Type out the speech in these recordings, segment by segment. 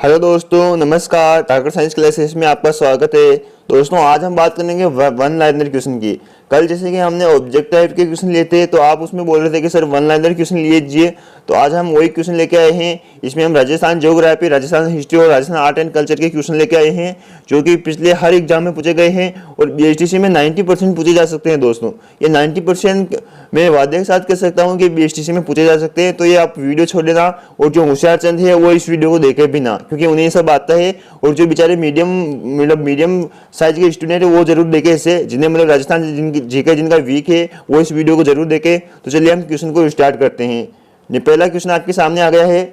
Hello दोस्तों, नमस्कार। Target science classes में आपका स्वागत है। दोस्तों, आज हम बात करेंगे वन लाइनर क्वेश्चन की। कल जैसे कि हमने ऑब्जेक्ट टाइप के क्वेश्चन लिए थे तो आप उसमें बोल रहे थे कि सर वन लाइनर क्वेश्चन लीजिए, तो आज हम वही क्वेश्चन लेके आए हैं। इसमें हम राजस्थान ज्योग्राफी, राजस्थान हिस्ट्री और राजस्थान आर्ट एंड कल्चर के क्वेश्चन लेके आए हैं, जो कि पिछले हर एग्जाम में पूछे गए हैं और बीएसटीसी में 90% पूछे जा सकते हैं। दोस्तों, ये 90% मैं वादे के साथ कह सकता हूँ कि बीएसटीसी में पूछे जा सकते हैं। तो ये आप वीडियो छोड़ देना, और जो होशियार चंद है वो इस वीडियो को देखे भी ना, क्योंकि उन्हें सब आता है। और जो बेचारे मीडियम साइज के स्टूडेंट है वो जरूर देखे इसे, जिन्हें राजस्थान जीके जिनका वीक है वो इस वीडियो को जरूर देखे। तो चलिए हम क्वेश्चन को स्टार्ट करते हैं। पहला क्वेश्चन आपके सामने आ गया है।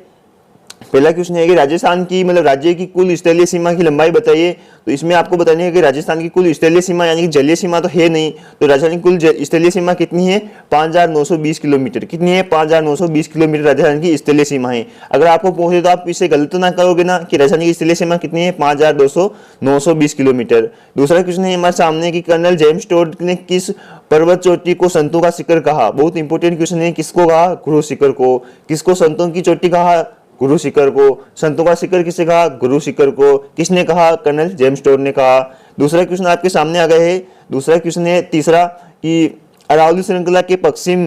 पहला क्वेश्चन है कि राजस्थान की राज्य की कुल स्थलीय सीमा की लंबाई बताइए। तो इसमें आपको बतानी है कि राजस्थान की कुल स्थलीय सीमा यानी कि जलीय सीमा तो है नहीं, तो राजस्थान की कुल स्थलीय सीमा कितनी है? 5920 किलोमीटर। कितनी है? 5920 किलोमीटर राजस्थान की स्थलीय सीमा है। अगर आपको पूछे तो आप इससे गलत तो ना करोगे ना कि राजस्थान की स्थलीय सीमा कितनी है? 5220 किलोमीटर। दूसरा क्वेश्चन है हमारे सामने कि कर्नल जेम्स टोड ने किस पर्वत चोटी को संतों का शिखर कहा? बहुत इंपॉर्टेंट क्वेश्चन है। किसको कहा? गुरु शिखर को। किसको संतों की चोटी कहा? गुरु शिखर को। संतों का शिखर किसे कहा? गुरु शिखर को। किसने कहा? कर्नल जेम्स टोड ने कहा। दूसरा क्वेश्चन आपके सामने आ गया है। दूसरा क्वेश्चन है तीसरा कि अरावली श्रृंखला के पश्चिम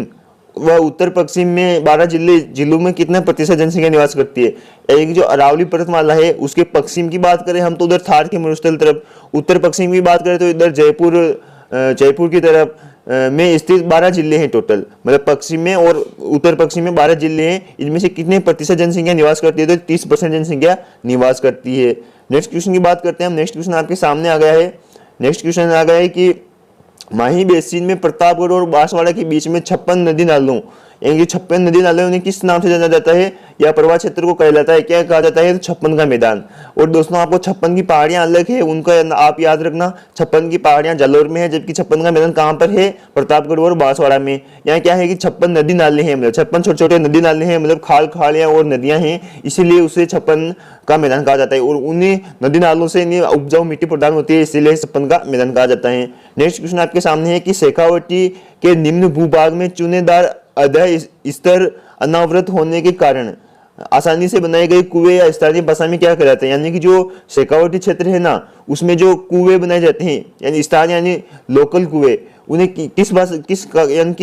व उत्तर पश्चिम में 12 जिलों में कितने प्रतिशत जनसंख्या निवास करती है? एक जो अरावली पर्वतमाला है उसके पश्चिम की बात करें हम तो उधर थार के मरुस्थल तरफ, उत्तर पश्चिम की बात करें तो इधर जयपुर की तरफ में स्थित 12 जिले हैं टोटल, पश्चिम में और उत्तर पश्चिम में 12 जिले हैं। इनमें से कितने प्रतिशत जनसंख्या निवास करती है? तो 30% जनसंख्या निवास करती है। नेक्स्ट क्वेश्चन की बात करते हैं हम। नेक्स्ट क्वेश्चन आपके सामने आ गया है। नेक्स्ट क्वेश्चन आ गया है कि माही बेसिन में प्रतापगढ़ और बांसवाड़ा के बीच में 56 नदी नालों यानी 56 नदी नाले उन्हें किस नाम से जाना जाता है? या प्रवाह क्षेत्र को कहलाता है? क्या कहा जाता है? तो 56 का मैदान। और दोस्तों, आपको 56 की पहाड़ियां अलग है, उनका आप याद रखना। 56 की पहाड़ियां जालौर में है, जबकि 56 का मैदान कहां पर है? प्रतापगढ़ और बांसवाड़ा में। यहाँ क्या है कि 56 नदी नाले हैं, 56 छोटे छोटे नदी नाले हैं, खालियां और नदियां हैं, इसीलिए उसे 56 का मैदान कहा जाता है। और उन्हीं नदी नालों से उपजाऊ मिट्टी प्रदान होती है, इसीलिए 56 का मैदान कहा जाता है। नेक्स्ट क्वेश्चन आपके सामने है कि शेखावटी के निम्न भूभाग में चुनेदार अधः स्तर अनावृत होने के कारण आसानी से बनाए गए कुएं या स्थानीय भाषा में क्या कहलाते हैं? यानी कि जो शेखावटी क्षेत्र है ना, उसमें जो कुएं बनाए जाते हैं यानी स्थानीय यानी लोकल कुएं, उन्हें किस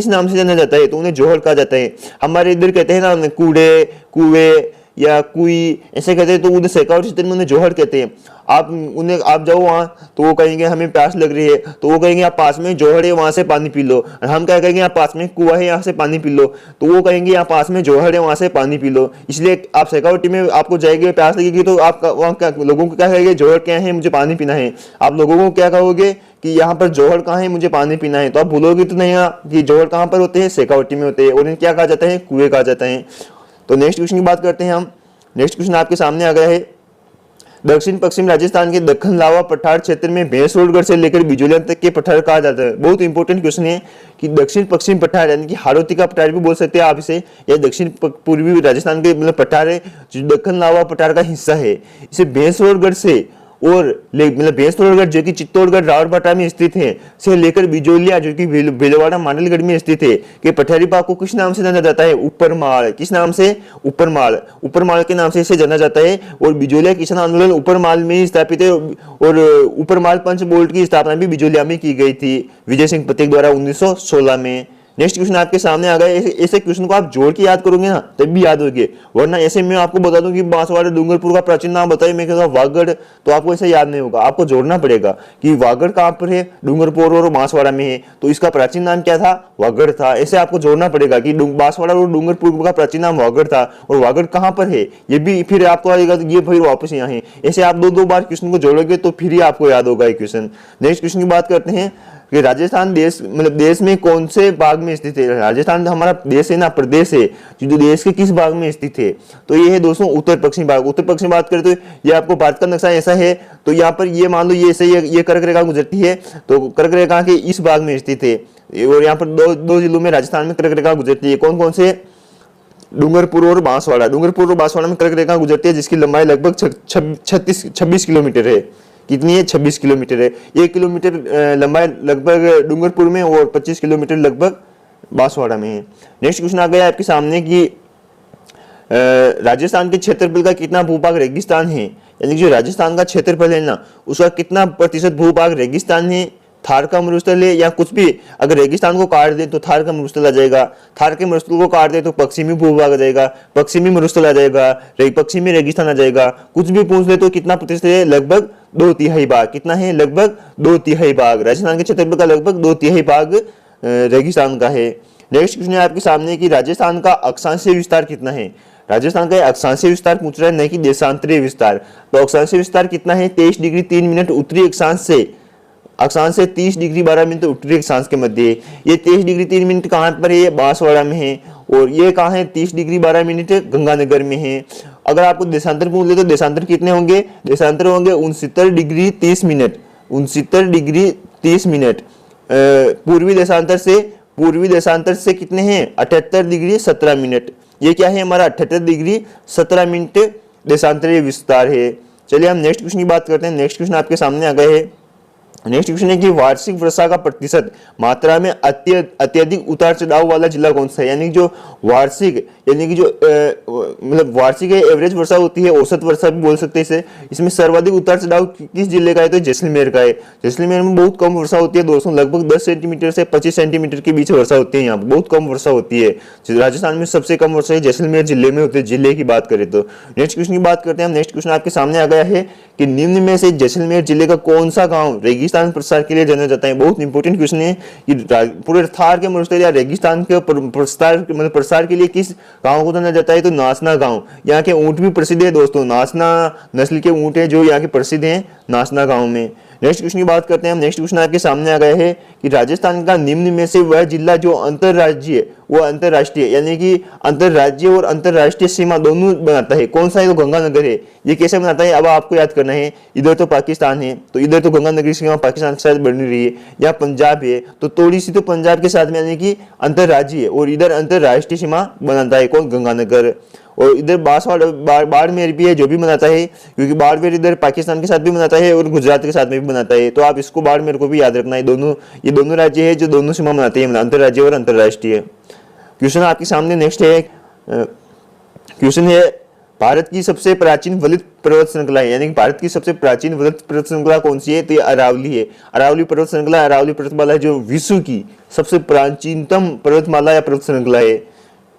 नाम से जाना जाता है? तो उन्हें जोहड़ कहा जाता है। हमारे इधर कहते हैं ना कूड़े, कुएं या कुई ऐसे कहते हैं, तो उन्हें शेखावटी क्षेत्र में उन्हें जोहड़ कहते हैं। आप जाओ वहां तो वो कहेंगे हमें प्यास लग रही है, तो वो कहेंगे आप पास में जोहड़ है वहां से पानी पी लो। और हम क्या कहेंगे? आप पास में कुआं है यहाँ से पानी पी लो, तो वो कहेंगे यहाँ पास में जोहड़ है वहां से पानी पी लो। इसलिए आप शेखावटी में आपको जाएंगे, प्यास लगेगी तो आप वहाँ लोगों को क्या कहेंगे? जोहड़ क्या है? मुझे पानी पीना है। आप लोगों को क्या कहोगे कि यहाँ पर जोहड़ कहाँ है? मुझे पानी पीना है। तो आप भूलोगे तो नहीं कि जोहड़ कहाँ पर होते हैं? शेखावटी में होते हैं। और इन्हें क्या कहा जाता है? कुएं कहा जाता है। तो नेक्स्ट क्वेश्चन की बात करते हैं हम। नेक्स्ट क्वेश्चन आपके सामने आ गया है। दक्षिण पश्चिम राजस्थान के दक्कन लावा पठार क्षेत्र में भैंसरोडगढ़ से लेकर बिजोलिया तक के पठार कहा जाता है। बहुत इंपॉर्टेंट क्वेश्चन है कि दक्षिण पश्चिम पठार यानी कि हाड़ौती का पठार भी बोल सकते हैं आप इसे, या दक्षिण पूर्वी राजस्थान के पठार है जो दक्कन लावा पठार का हिस्सा है। इसे भैंसरोडगढ़ से और भैंसरोडगढ़ जो कि चित्तौड़गढ़ रावरभाटा में स्थित है से लेकर बिजोलिया जो कि भीलवाड़ा मांडलगढ़ में स्थित है के पठारी भाग को किस नाम से जाना जाता है? ऊपरमाल। किस नाम से? ऊपरमाल के नाम से इसे जाना जाता है। और बिजोलिया किसान आंदोलन ऊपरमाल में ही स्थापित है, और ऊपरमाल पंच बोल्ट की स्थापना भी बिजोलिया में की गई थी विजय सिंह पथिक द्वारा 1916 में। नेक्स्ट क्वेश्चन आपके सामने आ गया। ऐसे क्वेश्चन को आप जोड़ के याद करोगे ना तब भी याद होगे, वरना ऐसे मैं आपको बता दूं कि बांसवाड़ा डूंगरपुर का प्राचीन नाम बताइए, मैं कहूँगा वागड़, तो आपको ऐसे याद नहीं होगा। आपको जोड़ना पड़ेगा कि वागड़ कहाँ पर है? डूंगरपुर और बांसवाड़ा में है, तो इसका प्राचीन नाम क्या था? वागड़ था। ऐसे आपको जोड़ना पड़ेगा कि बांसवाड़ा और डूंगरपुर का प्राचीन नाम वागड़ था, और वागड़ कहाँ पर है ये भी फिर आपको आएगा, ये फिर वापस यहाँ है। ऐसे आप दो बार क्वेश्चन को जोड़ोगे तो फिर ही आपको याद होगा ये क्वेश्चन। नेक्स्ट क्वेश्चन की बात करते हैं कि राजस्थान देश में कौन से भाग में स्थित है? राजस्थान हमारा देश है ना, प्रदेश है, जो देश के किस भाग में स्थित है? तो ये है दोस्तों उत्तर पश्चिम भाग। उत्तर पश्चिम बात करें तो ये आपको भारत का नक्शा ऐसा है, तो यहाँ पर ये मान लो ये ऐसे ये कर्क रेखा गुजरती है, तो कर्क रेखा के इस भाग में स्थित है। और यहाँ पर दो जिलों में राजस्थान में कर्क रेखा गुजरती है। कौन कौन से? डूंगरपुर और बांसवाड़ा। डूंगरपुर और बांसवाड़ा में कर्क रेखा गुजरती है, जिसकी लंबाई लगभग 26 किलोमीटर है। कितनी है? 26 किलोमीटर है। 1 किलोमीटर लंबाई लगभग डूंगरपुर में और 25 किलोमीटर लगभग बांसवाड़ा में है। नेक्स्ट क्वेश्चन आ गया आपके सामने कि राजस्थान के क्षेत्रफल का कितना भूभाग रेगिस्तान है, यानी जो राजस्थान का क्षेत्रफल है ना उसका कितना प्रतिशत भूभाग रेगिस्तान है, थार का मरुस्थल है या कुछ भी। अगर रेगिस्तान को काट दे तो थार का मरुस्थल आ जाएगा, थार के मरुस्थल को काट दे तो पश्चिमी भूभाग आ जाएगा, पश्चिमी मरुस्थल आ जाएगा, पश्चिमी रेगिस्तान आ जाएगा। कुछ भी पूछ ले तो कितना प्रतिशत है, लगभग 2/3 भाग। कितना है, लगभग 2/3 भाग। राजस्थान के क्षेत्रफल का लगभग 2/3 भाग रेगिस्तान का है। नेक्स्ट क्वेश्चन है आपके सामने कि राजस्थान का अक्षांशीय विस्तार कितना है। राजस्थान का अक्षांशीय विस्तार पूछ रहा है, नहीं कि देशांतरीय विस्तार। तो अक्षांशीय विस्तार कितना है, 23 डिग्री 3 मिनट उत्तरी अक्षांश से 30 डिग्री 12 मिनट उत्तरी अक्षांश के मध्य। ये 23 डिग्री 3 मिनट कहाँ पर है, ये बांसवाड़ा में है। और ये कहाँ है, 30 डिग्री 12 मिनट गंगानगर में है। अगर आपको देशांतर पूछ ले तो देशांतर कितने होंगे, देशांतर होंगे 69 डिग्री 30 मिनट, 69 डिग्री 30 मिनट। पूर्वी देशांतर से कितने हैं, 78 डिग्री 17 मिनट। ये क्या है हमारा, 78 डिग्री 17 मिनट देशांतरीय विस्तार है। चलिए हम नेक्स्ट क्वेश्चन की बात करते हैं। नेक्स्ट क्वेश्चन आपके सामने आ गए हैं। नेक्स्ट क्वेश्चन है कि वार्षिक वर्षा का प्रतिशत मात्रा में अत्यधिक उतार चढ़ाव वाला जिला कौन सा है। यानी जो वार्षिक, यानी कि जो मतलब वार्षिक एवरेज वर्षा होती है, औसत वर्षा भी बोल सकते हैं इसे, इसमें सर्वाधिक उतार चढ़ाव किस जिले का है, तो जैसलमेर का है। जैसलमेर में बहुत कम वर्षा होती है दोस्तों, लगभग 10 सेंटीमीटर से 25 सेंटीमीटर के बीच वर्षा होती है। यहाँ पर बहुत कम वर्षा होती है। राजस्थान में सबसे कम वर्षा जैसलमेर जिले में होती है, जिले की बात करें तो। नेक्स्ट क्वेश्चन की बात करते हैं हम। नेक्स्ट क्वेश्चन आपके सामने आ गया है कि निम्न में से जैसलमेर जिले का कौन सा गाँव रेगिस्तान प्रसार के लिए जाना जाता है। बहुत इंपॉर्टेंट क्वेश्चन है कि पूरे थार के मरुस्थल या रेगिस्तान के प्रसार के लिए किस गांव को जाना जाता है, तो नासना गांव। यहाँ के ऊंट भी प्रसिद्ध है दोस्तों, नासना नस्ल के ऊंट है जो यहाँ के प्रसिद्ध हैं नासना गांव में। नेक्स्ट क्वेश्चन की बात करते हैं हम। नेक्स्ट क्वेश्चन आपके सामने आ गया है कि राजस्थान का निम्न में से वह जिला जो अंतरराष्ट्रीय यानी कि अंतरराज्य और अंतरराष्ट्रीय सीमा दोनों बनाता है, कौन सा है, तो गंगानगर है। ये कैसे बनाता है, अब आपको याद करना है। इधर तो पाकिस्तान है, तो इधर तो गंगानगर की सीमा पाकिस्तान के साथ बन रही है। यहाँ पंजाब है, तो थोड़ी सी तो पंजाब के साथ में यानी कि अंतरराज्यीय है, और इधर अंतरराष्ट्रीय सीमा बनाता है कौन, गंगानगर। और इधर बाड़मेर भी है जो भी बनाता है, क्योंकि बाड़मेर इधर पाकिस्तान के साथ भी बनाता है और गुजरात के साथ में भी बनाता है। तो आप इसको बाड़मेर को भी याद रखना है। ये दोनों राज्य है जो दोनों सीमा बनाते हैं, अंतरराज्य और अंतरराष्ट्रीय। क्वेश्चन आपके सामने नेक्स्ट है, क्वेश्चन है भारत की सबसे प्राचीन वलित पर्वत श्रृंखला है, यानी कि भारत की सबसे प्राचीन वलित पर्वत श्रृंखला कौन सी है, तो ये अरावली है। अरावली पर्वत श्रृंखला, अरावली पर्वतमाला जो विश्व की सबसे प्राचीनतम पर्वतमाला या पर्वत श्रृंखला है।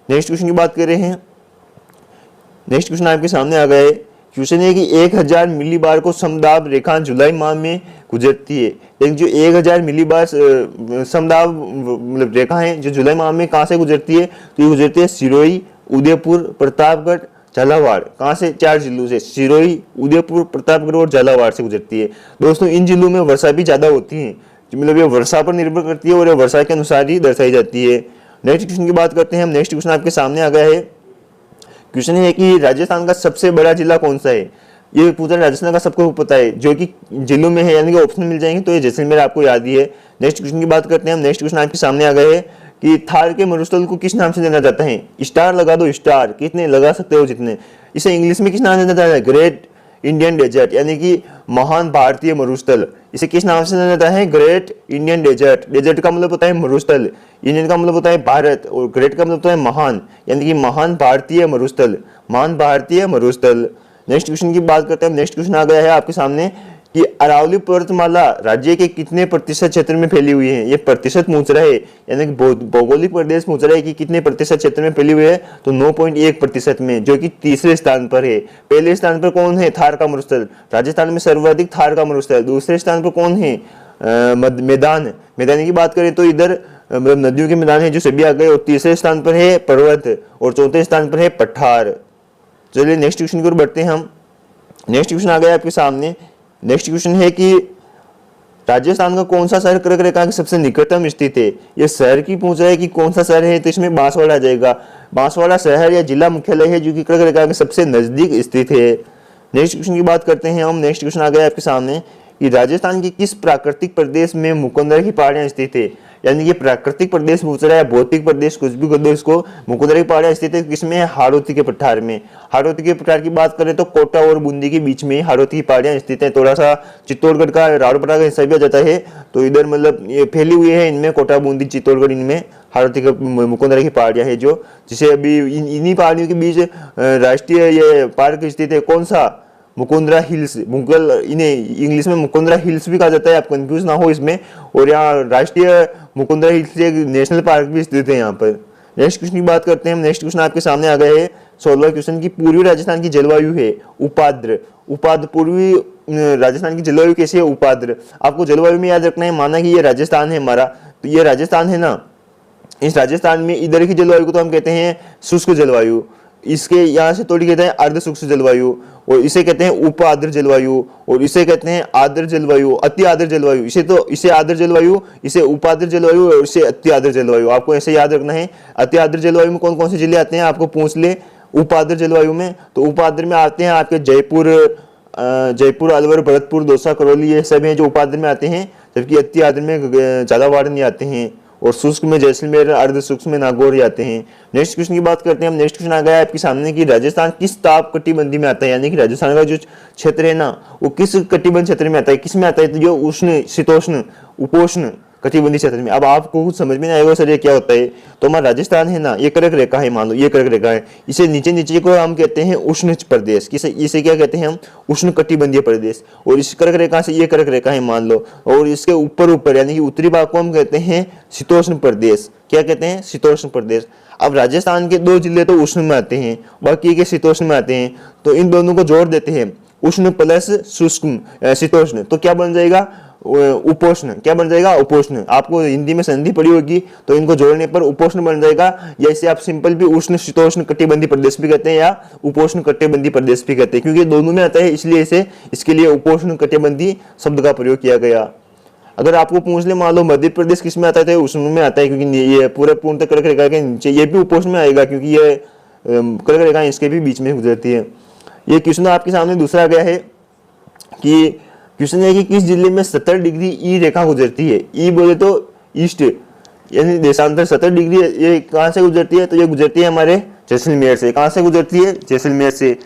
नेक्स्ट क्वेश्चन की बात कर रहे हैं। नेक्स्ट क्वेश्चन आपके सामने आ गया है। क्वेश्चन है कि 1000 मिलीबार को समदाब रेखा जुलाई माह में गुजरती है। लेकिन जो 1000 मिलीबार समदाब मतलब रेखा है जो जुलाई माह में कहाँ से गुजरती है, तो ये गुजरती है सिरोही, उदयपुर, प्रतापगढ़, झालावाड़। कहाँ से, 4 जिलों से, सिरोही, उदयपुर, प्रतापगढ़ और झालावाड़ से गुजरती है। दोस्तों इन जिलों में वर्षा भी ज्यादा होती है, मतलब ये वर्षा पर निर्भर करती है और ये वर्षा के अनुसार ही दर्शाई जाती है। नेक्स्ट क्वेश्चन की बात करते हैं हम। नेक्स्ट क्वेश्चन आपके सामने आ गया है। क्वेश्चन है कि राजस्थान का सबसे बड़ा जिला कौन सा है। ये पूछा राजस्थान का सबको पता है, जो कि जिलों में है, यानी कि ऑप्शन मिल जाएंगे, तो ये जैसलमेर आपको याद ही है। नेक्स्ट क्वेश्चन की बात करते हैं हम। नेक्स्ट क्वेश्चन आपके सामने आ गए है कि थार के मरुस्थल को किस नाम से जाना जाता है। स्टार लगा दो, स्टार कितने लगा सकते हो जितने। इसे इंग्लिश में किस नाम से जाना जाता है, ग्रेट इंडियन डेजर्ट, यानी कि महान भारतीय मरुस्थल। इसे किस नाम से जाना जाता है, ग्रेट इंडियन डेजर्ट। डेजर्ट का मतलब होता है मरुस्थल, इंडियन का मतलब होता है भारत, और ग्रेट का मतलब होता है महान, यानी कि महान भारतीय मरुस्थल, महान भारतीय मरुस्थल। नेक्स्ट क्वेश्चन की बात करते हैं। नेक्स्ट क्वेश्चन आ गया है आपके सामने कि अरावली पर्वतमाला राज्य के कितने प्रतिशत क्षेत्र में फैली हुई है। ये प्रतिशत पूछ रहा है, यानी कि भौगोलिक प्रदेश पूछ रहा है कि कितने प्रतिशत क्षेत्र में फैली हुई है, तो 9.1% में, जो कि तीसरे स्थान पर है। पहले स्थान पर कौन है, थार का मरुस्थल, राजस्थान में सर्वाधिक थार का मरुस्थल। दूसरे स्थान पर कौन है, मैदान की बात करें तो इधर मतलब नदियों के मैदान है जो सभी आ गए। और तीसरे स्थान पर है पर्वत, और चौथे स्थान पर है पठार। चलिए नेक्स्ट क्वेश्चन की ओर बढ़ते हैं हम। नेक्स्ट क्वेश्चन आ गया आपके सामने। नेक्स्ट क्वेश्चन है कि राजस्थान का कौन सा शहर कर्क रेखा के सबसे निकटतम स्थित है। ये शहर की पूछ रहा है कि कौन सा शहर है, तो इसमें बांसवाड़ा आ जाएगा। बांसवाड़ा शहर या जिला मुख्यालय है जो कि कर्क रेखा के सबसे नजदीक स्थित है। नेक्स्ट क्वेश्चन की बात करते हैं हम। नेक्स्ट क्वेश्चन आ गया आपके सामने कि राजस्थान के किस प्राकृतिक प्रदेश में मुकुंदरा की पहाड़ियां स्थित है। यानी कि प्राकृतिक प्रदेश पूछ रहा है, भौतिक प्रदेश कुछ भी कर दो इसको। मुकुंदरा की पहाड़ियां स्थित है किसमें, हाड़ौती के पठार में। हाड़ौती के पठार की बात करें तो कोटा और बूंदी के बीच में हाड़ौती की पहाड़ियां स्थित है। थोड़ा सा चित्तौड़गढ़ का रावड़पड़ा का हिस्सा भी आ जाता है, तो इधर मतलब ये फैली हुई है इनमें, कोटा, बूंदी, चित्तौड़गढ़, इनमें हाड़ौती मुकुंदरा की पहाड़ियां है जो, जिसे अभी इन्हीं पहाड़ियों के बीच राष्ट्रीय ये पार्क स्थित है। कौन सा? मुकुंदरा हिल्स। इन्हें इंग्लिश में मुकुंदरा हिल्स भी कहा जाता है, आप कंफ्यूज ना हो इसमें। और यहाँ राष्ट्रीय मुकुंदरा हिल्स एक नेशनल पार्क भी स्थित है यहाँ पर। नेक्स्ट क्वेश्चन की बात करते हैं हम। नेक्स्ट क्वेश्चन आपके सामने आ गए है 16वां क्वेश्चन की पूर्वी राजस्थान की जलवायु है उपाद्र। उपाद्र पूर्वी राजस्थान की जलवायु कैसी है? उपाद्र। आपको जलवायु में याद रखना है, माना कि ये राजस्थान है हमारा, तो ये राजस्थान है ना, इस राजस्थान में इधर की जलवायु को तो हम कहते हैं शुष्क जलवायु, इसके यहाँ से थोड़ी कहते हैं अर्ध शुष्क जलवायु, और इसे कहते हैं उप आर्द्र जलवायु, और इसे कहते हैं आर्द्र जलवायु, अति आर्द्र जलवायु। इसे आर्द्र जलवायु, इसे उप आर्द्र जलवायु और इसे अति आर्द्र जलवायु। आपको ऐसे याद रखना है। अति आर्द्र जलवायु में कौन कौन से जिले आते हैं आपको पूछ ले। उप आर्द्र जलवायु में, तो उप आर्द्र में आते हैं आपके जयपुर, अलवर, भरतपुर, दौसा, करौली, ये सब हैं जो उप आर्द्र में आते हैं। जबकि अति आर्द्र में ज्यादा वार्ड नहीं आते हैं, और शुष्क में जैसलमेर, अर्ध शुष्क में नागौर आते हैं। नेक्स्ट क्वेश्चन की बात करते हैं हम। नेक्स्ट क्वेश्चन आ गया आपके सामने कि राजस्थान किस ताप कटिबंधी में आता है, यानी कि राजस्थान का जो क्षेत्र है ना वो किस कटिबंध क्षेत्र में आता है, किस में आता है? तो जो उष्ण, शीतोष्ण, उपोष्ण कटिबंधी क्षेत्र में। अब आपको कुछ समझ में नहीं आएगा सर ये क्या होता है, तो हमारा राजस्थान है ना, ये कर्क रेखा है, मान लो ये कर्क रेखा है, इसे नीचे नीचे को हम कहते हैं उष्ण प्रदेश। इसे क्या कहते हैं हम? उष्ण कटिबंधीय प्रदेश। और इस कर्क रेखा से ये कर्क रेखा है मान लो, और इसके ऊपर यानी कि उत्तरी भाग को हम कहते हैं शीतोष्ण प्रदेश। क्या कहते हैं? शीतोष्ण प्रदेश। अब राजस्थान के 2 जिले तो उष्ण में आते हैं, बाकी के शीतोष्ण में आते हैं, तो इन दोनों को जोड़ देते हैं, उष्ण प्लस शुष्क शीतोष्ण, तो क्या बन जाएगा? उपोष्ण। क्या बन जाएगा? उपोष्ण। आपको हिंदी में संधि पड़ी होगी, तो इनको जोड़ने पर उपोष्ण बन जाएगा, या इसे आप सिंपल भी उष्ण शीतोष्ण कटिबंधी प्रदेश भी कहते हैं, या उपोष्ण कटिबंधी प्रदेश भी कहते हैं, क्योंकि दोनों में आता है, इसलिए इसके लिए उपोष्ण कटिबंधी शब्द का प्रयोग किया गया। अगर आपको पूछ ले मान लो मध्य प्रदेश किस में आता है, तो उष्ण में आता है, क्योंकि ये पूरा पूर्णतः कर्क रेखा के नीचे, ये भी उपोष्ण में आएगा, क्योंकि ये कर्क रेखा इसके भी बीच में गुजरती है। ये क्वेश्चन आपके सामने दूसरा आ गया है कि क्वेश्चन है कि किस जिले में 70 डिग्री ई रेखा गुजरती है। ई बोले तो ईस्ट, यानी देशांतर 70 डिग्री, ये कहाँ से गुजरती है? तो ये गुजरती है हमारे जैसलमेर से। कहाँ से गुजरती है? जैसलमेर से।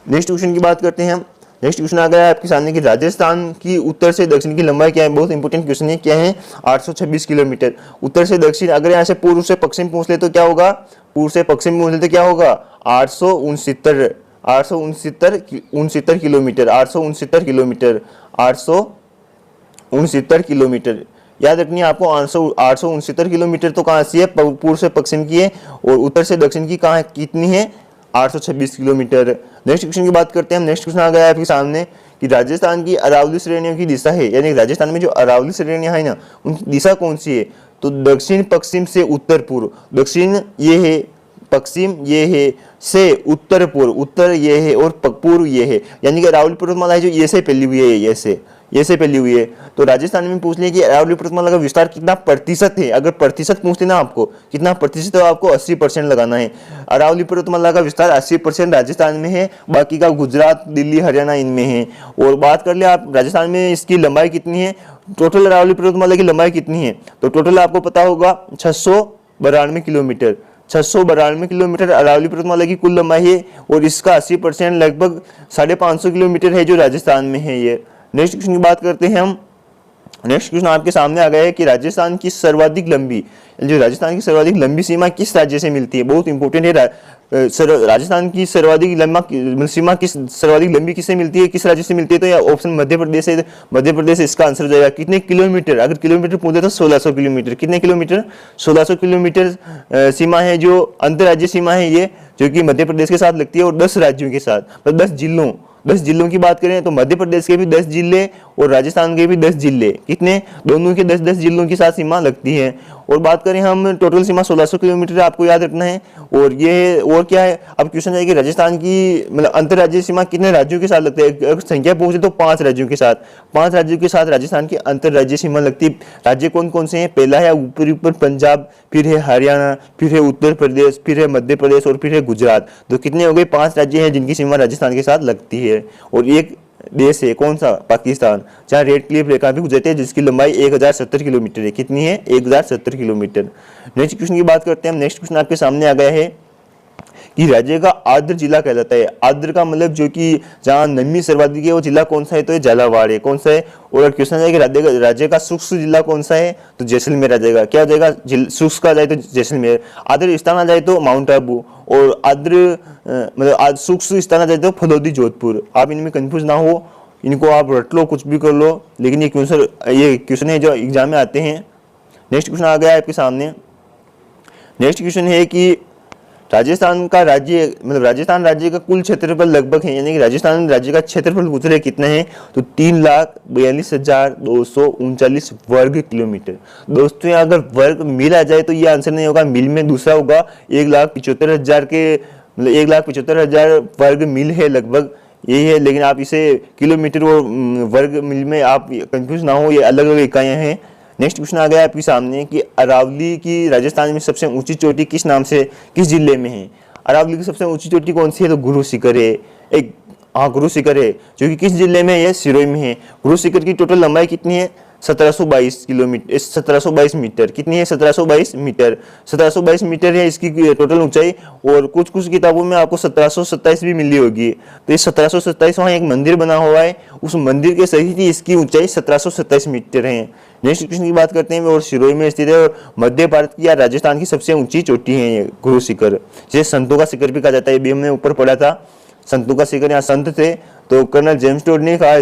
नेक्स्ट क्वेश्चन की बात करते हैं हम। नेक्स्ट क्वेश्चन आ गया है आपके सामने कि राजस्थान की उत्तर से दक्षिण की लंबाई क्या है। बहुत इंपॉर्टेंट क्वेश्चन है। क्या है? 826 किलोमीटर। उत्तर से दक्षिण, अगर यहाँ से पूर्व से पश्चिम पूछ ले तो क्या होगा? पूर्व से पश्चिम पूछ ले तो क्या होगा? 869 किलोमीटर। 869 किलोमीटर याद रखनी है आपको। 869 किलोमीटर तो कहाँ से है? पूर्व से पश्चिम की है, और उत्तर से दक्षिण की कहाँ कितनी है? 826 किलोमीटर। नेक्स्ट क्वेश्चन की बात करते हैं हम। नेक्स्ट क्वेश्चन आ गया है आपके सामने कि राजस्थान की अरावली श्रेणियों की दिशा है, यानी राजस्थान में जो अरावली श्रेणियां है ना उनकी दिशा कौन सी है? तो दक्षिण पश्चिम से उत्तर पूर्व। दक्षिण ये है, पश्चिम ये है, से उत्तर पूर्व, उत्तर ये है और पूर्व ये है, यानी कि अरावली पर्वतमाला है जो ये से फैली हुई है, ये से फैली हुई है। तो राजस्थान में पूछ लिया कि अरावली पर्वतमाला का विस्तार कितना प्रतिशत है। अगर प्रतिशत पूछते ना आपको कितना प्रतिशत है, तो आपको 80% लगाना है। अरावली पर्वतमाला का विस्तार 80% राजस्थान में है, बाकी का गुजरात, दिल्ली, हरियाणा इनमें है। और बात कर ले आप राजस्थान में इसकी लंबाई कितनी है, टोटल अरावली पर्वतमाला की लंबाई कितनी है, तो टोटल आपको पता होगा 692 किलोमीटर। 692 किलोमीटर अरावली पर्वतमाला की कुल लंबाई है, और इसका 80% लगभग 550 किलोमीटर है जो राजस्थान में है ये। नेक्स्ट क्वेश्चन की बात करते हैं हम। नेक्स्ट क्वेश्चन आपके सामने आ गया है कि राजस्थान की सर्वाधिक लंबी, जो राजस्थान की सर्वाधिक लंबी सीमा किस राज्य से मिलती है। बहुत इंपॉर्टेंट है। राजस्थान की सर्वाधिक सीमा सर्वाधिक लंबी किससे मिलती है, किस राज्य से मिलती है? तो यह ऑप्शन मध्य प्रदेश है। मध्य प्रदेश इसका आंसर हो जाएगा। कितने किलोमीटर? अगर किलोमीटर पूछे तो 1600 किलोमीटर। कितने किलोमीटर? 1600 किलोमीटर सीमा है जो अंतर्राज्यीय सीमा है ये, जो कि मध्य प्रदेश के साथ लगती है, और 10 राज्यों के साथ, मतलब 10 जिलों की बात करें तो मध्य प्रदेश के भी 10 जिले और राजस्थान के भी 10 जिले, कितने? दोनों के 10-10 जिलों के साथ सीमा लगती है। और बात करें हम टोटल सीमा 1600 किलोमीटर आपको याद रखना है। और ये और क्या है, अब क्वेश्चन है कि राजस्थान की मतलब अंतर्राज्यीय सीमा कितने राज्यों के साथ लगती है। अगर संख्या पूछे तो 5 राज्यों के साथ, 5 राज्यों के साथ राजस्थान की अंतर्राज्यीय सीमा लगती है। राज्य कौन कौन से हैं? पहला है ऊपर पंजाब, फिर है हरियाणा, फिर है उत्तर प्रदेश, फिर है मध्य प्रदेश और फिर है गुजरात। तो कितने हो गए? 5 राज्य हैं जिनकी सीमा राजस्थान के साथ लगती है। और एक देश है, कौन सा? पाकिस्तान, जहाँ रेड क्लिफ रेखा भी गुजरती है, जिसकी लंबाई 1070 किलोमीटर है। कितनी है? 1070 किलोमीटर। नेक्स्ट क्वेश्चन की बात करते हैं हम। नेक्स्ट क्वेश्चन आपके सामने आ गया है कि राज्य का आर्द्र जिला कहलाता है। आर्द्र का मतलब जो कि जहाँ नमी सर्वाधिक है वो जिला कौन सा है, तो ये झालावाड़ है। कौन सा है? और क्वेश्चन है कि राज्य का शुष्क जिला कौन सा है, तो जैसलमेर आ जाएगा। क्या हो जाएगा? शुष्क आ जाए तो जैसलमेर, आर्द्र स्थान आ जाए तो माउंट आबू, और आर्द्र मतलब शुष्क स्थान आ जाए तो फलोदी जोधपुर। आप इनमें कंफ्यूज ना हो, इनको आप रट लो, कुछ भी कर लो, लेकिन ये क्वेश्चन है जो एग्जाम में आते हैं। नेक्स्ट क्वेश्चन आ गया है आपके सामने। नेक्स्ट क्वेश्चन है कि राजस्थान का राज्य मतलब राजस्थान राज्य का कुल क्षेत्रफल लगभग है, यानी कि राजस्थान राज्य का क्षेत्रफल पूछ रहे कितना है, तो 3,42,239 वर्ग किलोमीटर। दोस्तों यहाँ अगर वर्ग मिल आ जाए तो ये आंसर नहीं होगा, मिल में दूसरा होगा। 1,75,000 के मतलब 1,75,000 वर्ग मिल है लगभग, यही है। लेकिन आप इसे किलोमीटर और वर्ग मिल में आप कंफ्यूज ना हो, ये अलग अलग इकाइयाँ हैं। नेक्स्ट क्वेश्चन आ गया आपके सामने कि अरावली की राजस्थान में सबसे ऊंची चोटी किस नाम से, किस जिले में है? अरावली की सबसे ऊंची चोटी कौन सी है, तो गुरु शिखर है। गुरु शिखर है, जो कि किस जिले में है, सिरोही में है। गुरु शिखर की टोटल लंबाई कितनी है, 1722 किलोमीटर, 1722 मीटर। कितनी है? 1722 मीटर। 1722 मीटर है इसकी टोटल ऊंचाई, और कुछ कुछ किताबों में आपको 1727 भी मिली होगी। तो ये 1727 वहाँ एक मंदिर बना हुआ है, उस मंदिर के सहित ही इसकी ऊंचाई 1727 मीटर है। नेक्स्ट क्वेश्चन की बात करते हैं, और सिरोही में स्थित है, और मध्य भारत की या राजस्थान की सबसे ऊंची चोटी है ये गुरु शिखर, जिसे संतों का शिखर भी कहा जाता है। ये भी हमने ऊपर पढ़ा था, संतों का शिखर। यहाँ संत थे, तो कर्नल जेम्स टोड ने कहा,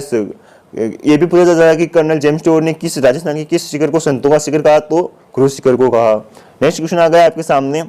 ये भी पूछा जाता है कि कर्नल जेम्स टोड ने किस राजस्थान के किस शिखर को संतों का शिखर कहा, तो गुरु शिखर को कहा। नेक्स्ट क्वेश्चन आ गया आपके सामने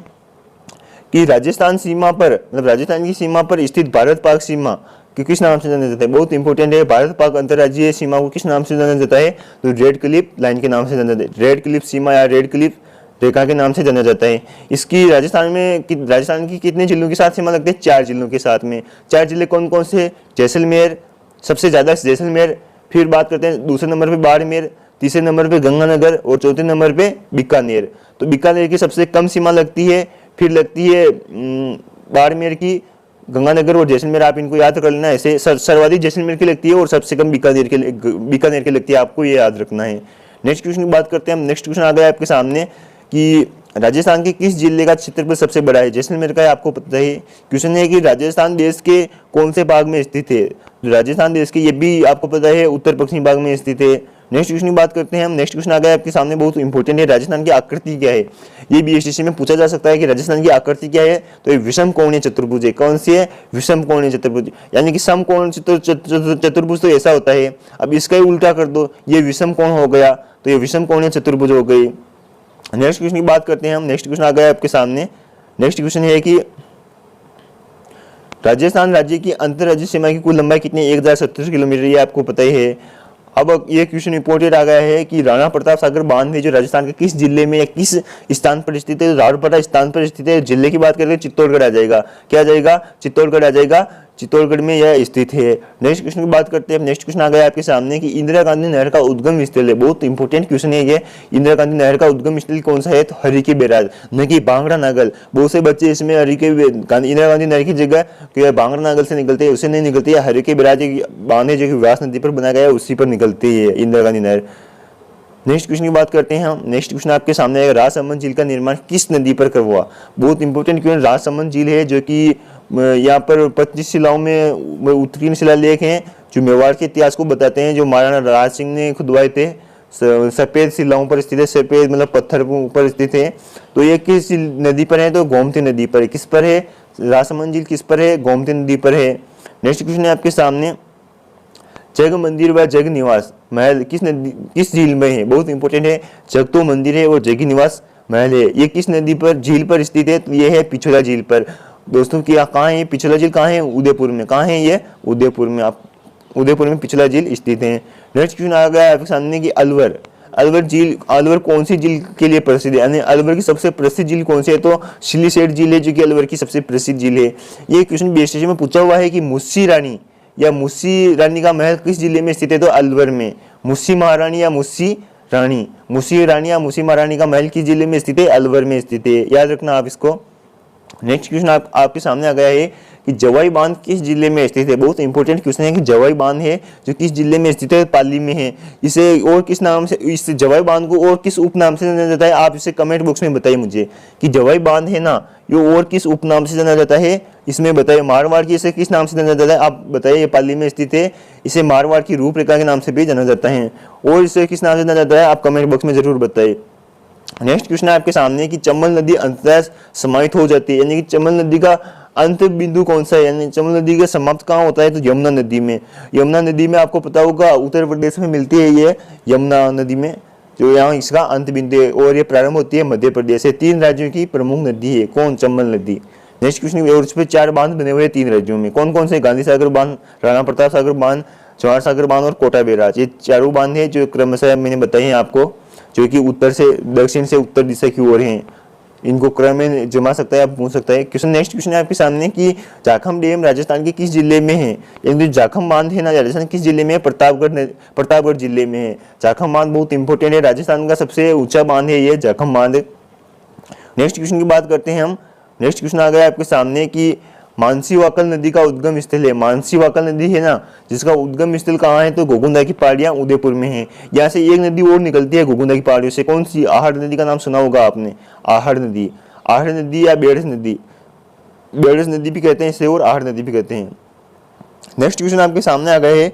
कि राजस्थान सीमा पर मतलब राजस्थान की सीमा पर स्थित भारत पाक सीमा कि किस नाम से जाना जाता है, बहुत इंपॉर्टेंट है। भारत पाक अंतर्राज्यीय सीमा को किस नाम से जाना जाता है, तो रेड क्लिफ लाइन के नाम से जाना जाता है। रेड क्लिफ सीमा या रेड क्लिफ रेखा के नाम से जाना जाता है। इसकी राजस्थान की कितने जिलों के साथ सीमा लगती है, 4 जिलों के साथ में। 4 जिले कौन कौन से? जैसलमेर, सबसे ज्यादा जैसलमेर, फिर बात करते हैं दूसरे नंबर पे बाड़मेर, तीसरे नंबर पे गंगानगर, और चौथे नंबर पे बीकानेर। तो बीकानेर की सबसे कम सीमा लगती है, फिर लगती है बाड़मेर की, गंगानगर और जैसलमेर। आप इनको याद कर लेना, ऐसे सर्वाधिक जैसलमेर की लगती है और सबसे कम बीकानेर की लगती है, आपको ये याद रखना है। नेक्स्ट क्वेश्चन की बात करते हैं हम। नेक्स्ट क्वेश्चन आ गया आपके सामने कि राजस्थान के किस जिले का क्षेत्रफल सबसे बड़ा है, जैसलमेर का है, आपको पता है। क्वेश्चन है कि राजस्थान देश के कौन से भाग में स्थित है, राजस्थान देश के, ये भी आपको पता है, उत्तर पश्चिमी भाग में स्थित है। नेक्स्ट क्वेश्चन की बात करते हैं हम। नेक्स्ट क्वेश्चन आ गया आपके सामने, बहुत इंपॉर्टेंट है, राजस्थान की आकृति क्या है। ये बीएसटीसी में पूछा जा सकता है कि राजस्थान की आकृति क्या है, तो ये विषम कोणीय चतुर्भुज है। कौन सी है? विषम कोणीय चतुर्भुज, यानी कि समकोण चतुर्भुज तो ऐसा होता है, अब इसका ही उल्टा कर दो, ये विषम कोण हो गया, तो ये विषम कोणीय चतुर्भुज हो गई। नेक्स्ट क्वेश्चन की बात करते हैं हम। नेक्स्ट क्वेश्चन आ गया आपके सामने। नेक्स्ट क्वेश्चन है कि राजस्थान राज्य की अंतरराज्यीय सीमा की कुल लंबाई कितनी है, 1070 किलोमीटर, ये आपको पता ही है। अब ये क्वेश्चन इंपोर्टेंट आ गया है कि राणा प्रताप सागर बांध है जो राजस्थान के किस जिले में या किस स्थान पर स्थित है, रावरपटा स्थान पर स्थित है। जिले की बात करें चित्तौड़गढ़ आ जाएगा। क्या आ जाएगा? चित्तौड़गढ़ आ जाएगा, चित्तौड़गढ़ में यह स्थित है। नेक्स्ट क्वेश्चन की बात करते हैं। नेक्स्ट क्वेश्चन आ गया आपके सामने कि इंदिरा गांधी नहर का उद्गम स्थल है, बहुत इंपॉर्टेंट क्वेश्चन है ये। इंदिरा गांधी नहर का उद्गम स्थल कौन सा है, तो हरिके बैराज, न कि बांगड़ा नागल। बहुत से बच्चे इसमें इंदिरा गांधी नहर की जगह बांगड़ा नागल से निकलते हैं, उससे नहीं निकलती है। हरिके बैराज बांध है जो कि व्यास नदी पर बनाया गया है, उसी पर निकलती है इंदिरा गांधी नहर। नेक्स्ट क्वेश्चन की बात करते हैं हम। नेक्स्ट क्वेश्चन आपके सामने है, राजसमंद झील का निर्माण किस नदी पर कब हुआ। बहुत इंपॉर्टेंट क्वेश्चन। राजसमंद झील है जो कि यहाँ पर 25 शिलाओं में उत्कीर्ण शिलालेख हैं जो मेवाड़ के इतिहास को बताते हैं, जो महाराणा राज सिंह ने खुदवाए थे। सफेद शिलाओं पर स्थित है, सफेद मतलब पत्थर पर स्थित है। तो ये किस नदी पर है, तो गोमती नदी पर है। किस पर है? राजसमंद झील किस पर है? गोमती नदी पर है। नेक्स्ट क्वेश्चन है आपके सामने, जग मंदिर व जग निवास महल किस झील में है। बहुत इंपॉर्टेंट है, जगतो मंदिर है और जगी निवास महल है, ये किस नदी पर झील पर स्थित है, तो ये है पिछोला झील पर। दोस्तों की कहाँ है पिछोला झील, कहाँ है? उदयपुर में। कहाँ है ये? उदयपुर में। आप उदयपुर में पिछला झील स्थित है। नेक्स्ट क्वेश्चन आ गया आपके सामने की अलवर झील, अलवर कौन सी झील के लिए प्रसिद्ध है, यानी अलवर की सबसे प्रसिद्ध झील कौन सी है, तो सिलीसेट झील है जो कि अलवर की सबसे प्रसिद्ध झील है। ये क्वेश्चन बीएसटीसी में पूछा हुआ है कि मुस्सी रानी या मुस्सी रानी का महल किस जिले में स्थित है, तो अलवर में। मुस्सी महारानी या मुस्सी रानी, मुस्सी रानी या मुस्सी महारानी का महल किस जिले में स्थित है, अलवर में स्थित है, याद रखना आप इसको। नेक्स्ट क्वेश्चन आपके सामने आ गया है कि जवाई बांध किस जिले में स्थित है। बहुत इंपॉर्टेंट क्वेश्चन है कि जवाई बांध है जो किस जिले में स्थित है, पाली में है। इसे और किस नाम से, इस जवाई बांध को और किस उपनाम से जाना जाता है, आप इसे कमेंट बॉक्स में बताइए मुझे कि जवाई बांध है ना, ये और किस उपनाम से जाना जाता है, इसमें बताइए। मारवाड़ की इसे किस नाम से जाना जाता है, आप बताइए। ये पाली में स्थित है, इसे मारवाड़ की रूपरेखा के नाम से भी जाना जाता है, और इसे किस नाम से जाना जाता है, आप कमेंट बॉक्स में जरूर बताइए। नेक्स्ट क्वेश्चन है आपके सामने कि चंबल नदी अंततः समाहित हो जाती है, यानी कि चंबल नदी का अंत बिंदु कौन सा है, यानी चंबल नदी का समाप्त कहाँ होता है, तो यमुना नदी में। यमुना नदी में आपको पता होगा उत्तर प्रदेश में मिलती है ये यमुना नदी में, जो यहाँ इसका अंत बिंदु है, और ये प्रारंभ होती है मध्य प्रदेश से। 3 राज्यों की प्रमुख नदी है, कौन, चंबल नदी। नेक्स्ट क्वेश्चन, और इस पे 4 बांध बने हुए 3 राज्यों में, कौन कौन से, गांधी सागर बांध, राणा प्रताप सागर बांध, जवाहर सागर बांध और कोटा बैराज। ये चारों बांध है जो क्रमशः मैंने बताई है आपको, जो कि उत्तर से दक्षिण से उत्तर दिशा की ओर हैं। इनको क्रम में जमा सकता है, आप पूछ सकता है क्वेश्चन। नेक्स्ट क्वेश्चन है आपके सामने कि जाखम डैम राजस्थान के किस जिले में है, यानी जाखम बांध है ना, राजस्थान किस जिले में है, प्रतापगढ़ जिले में है। जाखम बांध बहुत इंपॉर्टेंट है, राजस्थान का सबसे ऊंचा बांध है ये जाखम बांध। नेक्स्ट क्वेश्चन की बात करते हैं हम। नेक्स्ट क्वेश्चन आ गया आपके सामने कि मानसी वाकल नदी का उद्गम स्थल है। मानसी वाकल नदी है ना, जिसका उद्गम स्थल कहाँ है, तो घोगुंदा की पहाड़ियां उदयपुर में है। यहाँ से एक नदी और निकलती है घोगुंदा की पहाड़ियों से, कौन सी, आहड़ नदी का नाम सुना होगा आपने, आहड़ नदी। आहड़ नदी या बेड़स नदी, बेड़स नदी भी कहते हैं इसे, और आहड़ नदी भी कहते हैं। नेक्स्ट क्वेश्चन आपके सामने आ गए है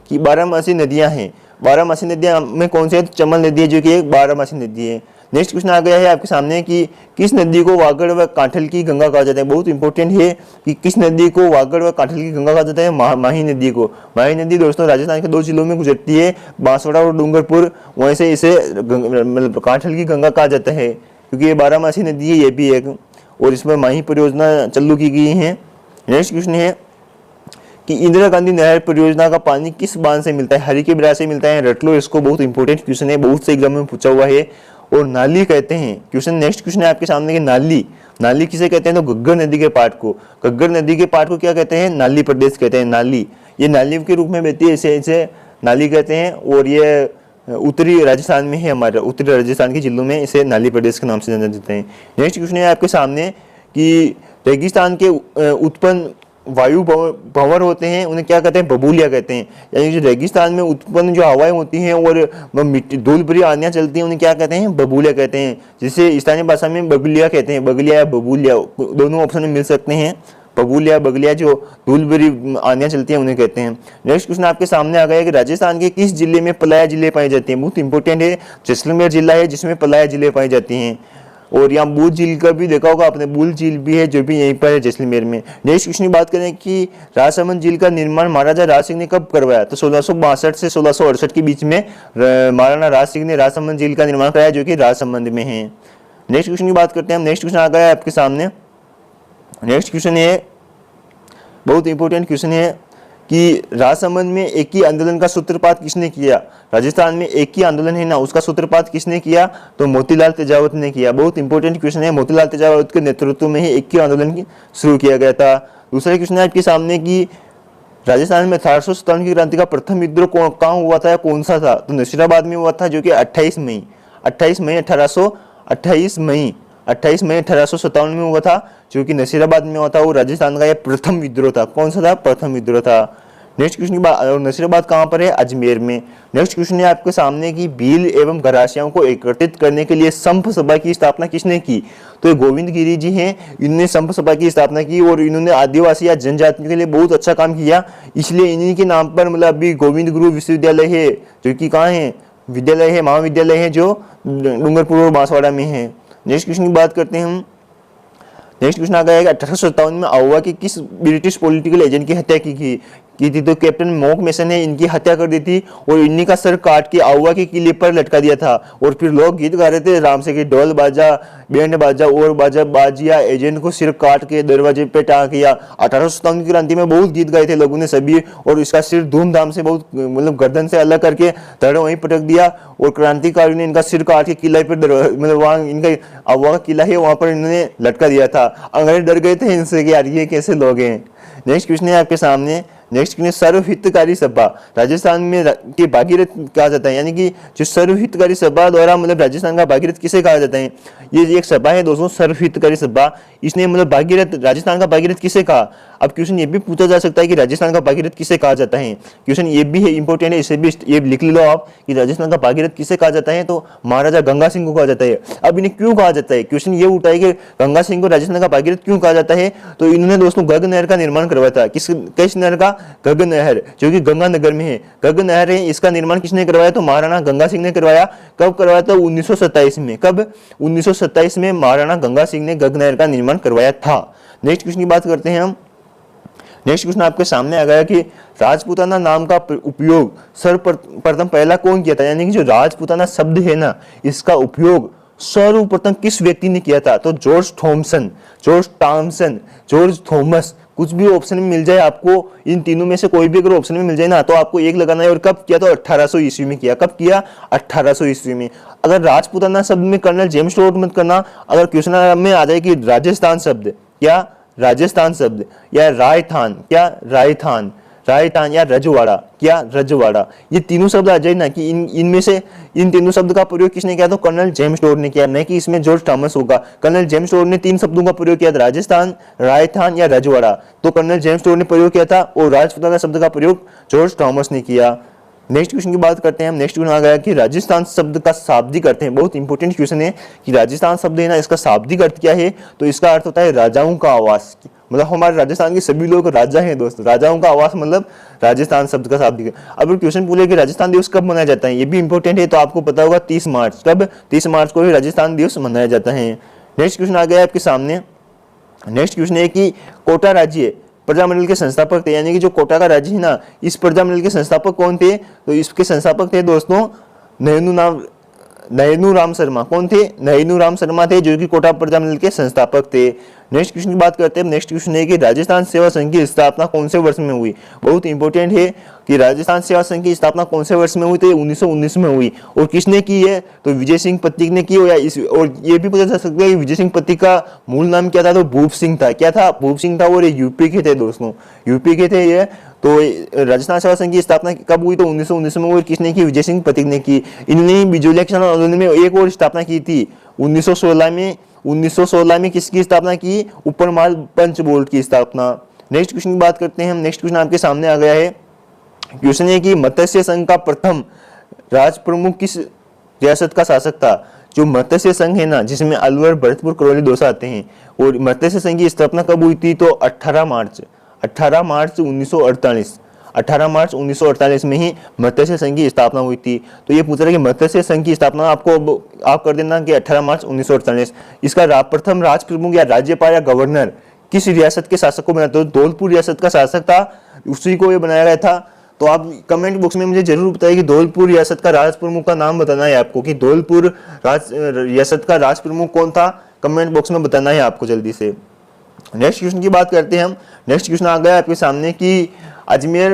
कि 12मासी नदियां हैं। 12मासी नदियां में कौन सी है, तो चंबल नदी है, जो कि एक 12मासी नदी है। नेक्स्ट क्वेश्चन आ गया है आपके सामने कि किस नदी को वागड़ व कांठल की गंगा कहा जाता है। बहुत इंपॉर्टेंट है कि किस नदी को वागड़ व कांठल की गंगा कहा जाता है, माही नदी को। माही नदी दोस्तों राजस्थान के 2 जिलों में गुजरती है, बांसवाड़ा और डूंगरपुर, वहीं से इसे मतलब कांठल की गंगा कहा जाता है, क्योंकि ये 12मासी नदी है, ये भी एक, और इसमें माही परियोजना चालू की गई है। नेक्स्ट क्वेश्चन है कि इंदिरा गांधी नहर परियोजना का पानी किस बांध से मिलता है, हरी के बिरार से मिलता है, रट लो इसको, बहुत इंपॉर्टेंट क्वेश्चन है, बहुत से एग्जाम में पूछा हुआ है। और नाली कहते हैं क्वेश्चन। नेक्स्ट क्वेश्चन है आपके सामने कि नाली, नाली किसे कहते हैं, तो घग्गर नदी के पाट को। घग्गर नदी के पाट को क्या कहते हैं, नाली प्रदेश कहते हैं, नाली। ये नाली के रूप में बहती है, इसे नाली कहते हैं, और ये उत्तरी राजस्थान में है, हमारे उत्तरी राजस्थान के जिलों में इसे नाली प्रदेश के नाम से जाना जाते हैं। नेक्स्ट क्वेश्चन है आपके सामने कि रेगिस्तान के उत्पन्न वायु भंवर होते हैं, उन्हें क्या कहते हैं, बबूलिया कहते हैं। यानी जो रेगिस्तान में उत्पन्न जो हवाएं होती हैं और मिट्टी धूल भरी आंधियां चलती हैं, उन्हें क्या कहते हैं, बबूलिया कहते हैं, जिसे स्थानीय भाषा में बगुलिया कहते हैं। बगलिया या बबूलिया दोनों ऑप्शन में मिल सकते हैं। बबूलिया बगलिया जो धूल भरी आंधियां चलती हैं उन्हें कहते हैं। नेक्स्ट क्वेश्चन आपके सामने आ गया है कि राजस्थान के किस जिले में पलाया जिले पाई जाती हैं। बहुत इंपॉर्टेंट है, जैसलमेर जिला है जिसमें पलाया जिले पाई जाती हैं। और यहाँ बूल झील का भी देखा होगा आपने, बूल झील भी है जो भी यहीं पर है जैसलमेर में। नेक्स्ट क्वेश्चन की बात करें कि राजसमंद झील का निर्माण महाराजा राज सिंह ने कब करवाया, तो 1662 से 1668 के बीच में महाराणा राज सिंह ने राजसमंद झील का निर्माण कराया, जो कि राजसमंद में है। नेक्स्ट क्वेश्चन की बात करते हैं हम। नेक्स्ट क्वेश्चन आ गया है आपके सामने। नेक्स्ट क्वेश्चन है, बहुत इंपॉर्टेंट क्वेश्चन है कि राजसमंद में एक ही आंदोलन का सूत्रपात किसने किया। राजस्थान में एक ही आंदोलन है ना, उसका सूत्रपात किसने किया, तो मोतीलाल तेजावत ने किया। बहुत इंपॉर्टेंट क्वेश्चन है, मोतीलाल तेजावत के नेतृत्व में ही एक ही आंदोलन शुरू किया गया था। दूसरा क्वेश्चन है आपके सामने कि राजस्थान में 1857 की क्रांति का प्रथम विद्रोह कहाँ हुआ था या कौन सा था, तो नसीराबाद में हुआ था, जो कि 28 मई 1857 में हुआ था, जो कि नसीराबाद में हुआ था। वो राजस्थान का यह प्रथम विद्रोह था। कौन सा था, प्रथम विद्रोह था। नेक्स्ट क्वेश्चन की बात, नसीराबाद कहाँ पर है, अजमेर में। नेक्स्ट क्वेश्चन है आपके सामने कि भील एवं घरासियों को एकत्रित करने के लिए संप सभा की स्थापना किसने की, तो गोविंद गिरी जी हैं, इन्होंने संप सभा की स्थापना की, और इन्होंने आदिवासी या जनजातियों के लिए बहुत अच्छा काम किया, इसलिए इन्हीं के नाम पर मतलब अभी गोविंद गुरु विश्वविद्यालय है, जो कि कहाँ है, विद्यालय है, महाविद्यालय है, जो डूंगरपुर और बांसवाड़ा में है। नेक्स्ट क्वेश्चन की बात करते हैं हम। नेक्स्ट क्वेश्चन आ गया है कि 1857 में आउवा के किस ब्रिटिश पॉलिटिकल एजेंट की हत्या की थी, तो कैप्टन मॉक मेसन ने इनकी हत्या कर दी थी, और इन्हीं का सर काट के आउवा के किले पर लटका दिया था। और फिर लोग गीत गा रहे थे राम से कि ढोल बाजा बैंड बाजा और बाजा बाजिया, एजेंट को सिर काट के दरवाजे पे टांग किया। 1857 की क्रांति में बहुत गीत गाए थे लोगों ने सभी, और इसका सिर धूमधाम से बहुत मतलब गर्दन से अलग करके धड़ वहीं पटक दिया, और क्रांतिकारियों ने इनका सिर काट के किला पर मतलब वहाँ इनका आउवा का किला है वहां पर इन्होंने लटका दिया था। अंग्रेज डर गए थे इनसे कि यार ये कैसे लोग हैं। नेक्स्ट क्वेश्चन है आपके सामने। नेक्स्ट क्वेश्चन, सर्वहितकारी सभा राजस्थान में के भागीरथ कहा जाता है, यानी कि जो सर्वहितकारी सभा द्वारा मतलब राजस्थान का भागीरथ किसे कहा जाता है, ये एक सभा है दोस्तों, सर्वहितकारी सभा। इसने मतलब भागीरथ, राजस्थान का भागीरथ किसे कहा, अब क्वेश्चन ये भी पूछा जा सकता है कि राजस्थान का भागीरथ किसे कहा जाता है। क्वेश्चन ये भी है इंपॉर्टेंट है, इसे भी ये लिख लो आप कि राजस्थान का भागीरथ किसे कहा जाता है, तो महाराजा गंगा सिंह को कहा जाता है। अब इन्हें क्यों कहा जाता है, क्वेश्चन ये उठा है कि गंगा सिंह को राजस्थान का भागीरथ क्यों कहा जाता है। तो इन्होंने दोस्तों घग्घ नहर का निर्माण करवाया था। किस नहर का, घग्घ नहर, जो कि गंगानगर में है। घग्घ नहर है, इसका निर्माण किसने करवाया, तो महाराणा गंगा सिंह ने करवाया। कब करवाया था, 1927 में। कब, 1927 में महाराणा गंगा सिंह ने घग्घ नहर का निर्माण करवाया था। नेक्स्ट क्वेश्चन की बात करते हैं हम। नेक्स्ट क्वेश्चन आपके सामने आ गया कि राजपूताना नाम का उपयोग सर्वप्रथम पहला कौन किया था, यानी कि जो राजपूताना शब्द है ना, इसका उपयोग सर्वप्रथम किस व्यक्ति ने किया था, तो George Thomson, George Tomson, George Thomas, कुछ भी ऑप्शन में मिल जाए आपको, इन तीनों में से कोई भी अगर ऑप्शन में मिल जाए ना, तो आपको एक लगाना है। और कब किया, तो 1800 ईस्वी में किया। कब किया, 1800 ईस्वी में। अगर राजपूताना शब्द में कर्नल जेम्स टॉड मत करना, अगर क्वेश्चन में आ जाए कि राजस्थान शब्द, क्या राजस्थान शब्द, या रायथान, क्या रायथान, रायथान, या रजवाड़ा, क्या रजवाड़ा, ये तीनों शब्द आ जाए ना कि इनमें से इन तीनों शब्द का प्रयोग किसने किया, तो कर्नल जेम्स टॉड ने किया, नहीं कि इसमें जॉर्ज थॉमस होगा। कर्नल जेम्स टॉड ने 3 शब्दों का प्रयोग किया था, राजस्थान, रायथान या रजवाड़ा। तो कर्नल जेम्स टॉड ने प्रयोग किया था और राजपूताना शब्द का प्रयोग जॉर्ज थॉमस ने किया। नेक्स्ट क्वेश्चन की बात करते हैं हम। नेक्स्ट क्वेश्चन आ गया कि राजस्थान शब्द का शाब्दिक अर्थ है। बहुत इंपॉर्टेंट क्वेश्चन है कि राजस्थान शब्द है ना, इसका शाब्दिक अर्थ क्या है, तो इसका अर्थ होता है राजाओं का आवास। मतलब हमारे राजस्थान के सभी लोग राजा हैं दोस्तों, राजाओं का आवास मतलब राजस्थान शब्द का शाब्दिक। अब क्वेश्चन पूछे कि राजस्थान दिवस कब मनाया जाता है, ये भी इंपॉर्टेंट है, तो आपको पता होगा 30 मार्च। कब, 30 मार्च को ही राजस्थान दिवस मनाया जाता है। नेक्स्ट क्वेश्चन आ गया आपके सामने। नेक्स्ट क्वेश्चन है कि कोटा राज्य प्रजामंडल के संस्थापक थे, यानी कि जो कोटा का राज्य है ना, इस प्रजामंडल के संस्थापक कौन थे, तो इसके संस्थापक थे दोस्तों नयनू राम शर्मा। कौन थे, नयनू राम शर्मा थे, जो कि कोटा प्रजामंडल के संस्थापक थे। नेक्स्ट क्वेश्चन की बात करते हैं। नेक्स्ट क्वेश्चन है कि राजस्थान सेवा संघ की स्थापना कौन से वर्ष में हुई। बहुत इंपॉर्टेंट है कि राजस्थान सेवा संघ की स्थापना कौन से वर्ष में हुई, तो 1919 में हुई। और किसने की है, तो विजय सिंह पत्तिक ने की। और ये भी पता चल सकता है कि विजय सिंह पत्तिक का मूल नाम क्या था, तो भूप सिंह था। क्या था, भूप सिंह था, और ये यूपी के थे दोस्तों, यूपी के थे ये। तो राजस्थान सेवा संघ की स्थापना कब हुई, तो 1919 में हुई। किसने की, विजय सिंह पत्तिक ने की। इन्होंने बिजोलिया किसान आंदोलन में एक और स्थापना की थी 1916 में। 1916 में किसकी स्थापना की, ऊपरमाल पंच बोर्ड की स्थापना। नेक्स्ट क्वेश्चन की बात करते हैं हम। नेक्स्ट क्वेश्चन आपके सामने आ गया है। क्वेश्चन है कि मत्स्य संघ का प्रथम राज प्रमुख किस रियासत का शासक था। जो मत्स्य संघ है ना, जिसमें अलवर, भरतपुर, करौली, दौसा आते हैं, और मत्स्य संघ की स्थापना कब हुई थी, तो 18 मार्च 1948। 18 मार्च 1948 में ही मत्स्य संघ की स्थापना हुई थी। तो ये पूछ रहा है कि मत्स्य संघ की स्थापना आपको आप कर देना कि 18 मार्च 1948। इसका प्रथम राज प्रमुख या राज्यपाल या गवर्नर किस रियासत के शासक को बनाया, तो धौलपुर रियासत का शासक था, उसी को ये बनाया गया था। तो आप कमेंट बॉक्स में मुझे जरूर बताइए कि धौलपुर रियासत का राज प्रमुख का नाम बताना है आपको, कि धौलपुर रियासत का राज प्रमुख कौन था, कमेंट बॉक्स में बताना है आपको जल्दी से। नेक्स्ट क्वेश्चन की बात करते हैं हम। नेक्स्ट क्वेश्चन आ गया आपके सामने कि अजमेर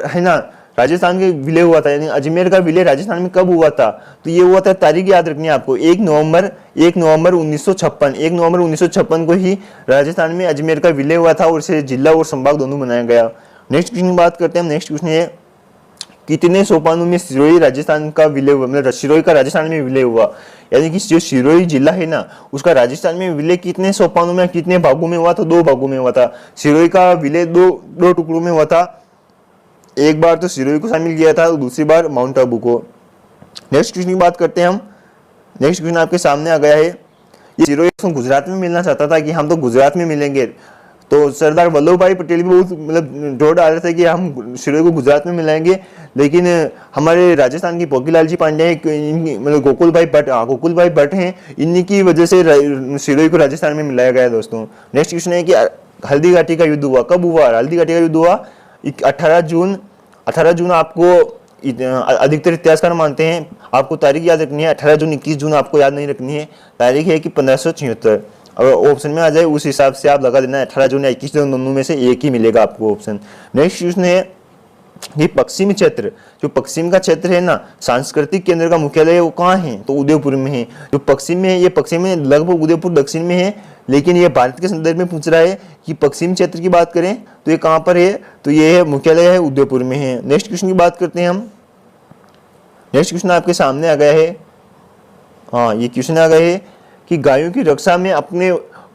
है ना, राजस्थान के विलय हुआ था, यानी अजमेर का विलय राजस्थान में कब हुआ था, तो ये हुआ था, तारीख याद रखनी है आपको, 1 नवंबर 1956। 1 नवंबर 1956 को ही राजस्थान में अजमेर का विलय हुआ था, और इसे जिला और संभाग दोनों बनाया गया। नेक्स्ट क्वेश्चन की बात करते हैं हम। नेक्स्ट क्वेश्चन है कितने सोपानों में सिरोही राजस्थान का विलय हुआ, मतलब सिरोही का राजस्थान में विलय हुआ, यानी कि जो सिरोही जिला है ना, उसका राजस्थान में विलय कितने सोपानों में, कितने भागों में हुआ, तो 2 भागों में हुआ था। सिरोही का विलय दो टुकड़ों में हुआ था। एक बार तो सिरोही को शामिल किया था, दूसरी बार माउंट आबू को। नेक्स्ट क्वेश्चन की बात करते हैं हम। नेक्स्ट क्वेश्चन आपके सामने आ गया है। ये सिरोही गुजरात में मिलना चाहता था कि हम तो गुजरात में मिलेंगे, तो सरदार वल्लभ भाई पटेल भी बहुत मतलब जोर डाल रहे थे कि हम सिरोही को गुजरात में मिलाएंगे, लेकिन हमारे राजस्थान की भोगीलाल जी पांडे मतलब गोकुल भाई भट्ट हैं, इन्हीं की वजह से सिरोही को राजस्थान में मिलाया गया है दोस्तों। नेक्स्ट क्वेश्चन है कि हल्दी घाटी का युद्ध हुआ, कब हुआ, हल्दी घाटी का युद्ध हुआ 18 जून आपको अधिकतर इतिहासकार मानते हैं, आपको तारीख याद रखनी है 18 जून, 21 जून आपको याद नहीं रखनी है, तारीख है कि 1576। अगर ऑप्शन में आ जाए उस हिसाब से आप लगा देना, 18 जून या 21 जून दोनों में से एक ही मिलेगा आपको ऑप्शन। नेक्स्ट क्वेश्चन है ये पश्चिमी क्षेत्र, जो पश्चिम का क्षेत्र है ना, सांस्कृतिक केंद्र का मुख्यालय वो कहाँ है, तो उदयपुर में है। जो पश्चिम में है, ये पश्चिम में लगभग उदयपुर दक्षिण में है, लेकिन ये भारत के संदर्भ में पूछ रहा है कि पश्चिम क्षेत्र की बात करें तो ये कहाँ पर है, तो ये है मुख्यालय है उदयपुर में है। नेक्स्ट क्वेश्चन की बात करते हैं हम। नेक्स्ट क्वेश्चन आपके सामने आ गया है। हाँ, ये क्वेश्चन आ गया है कि गायों की रक्षा में अपने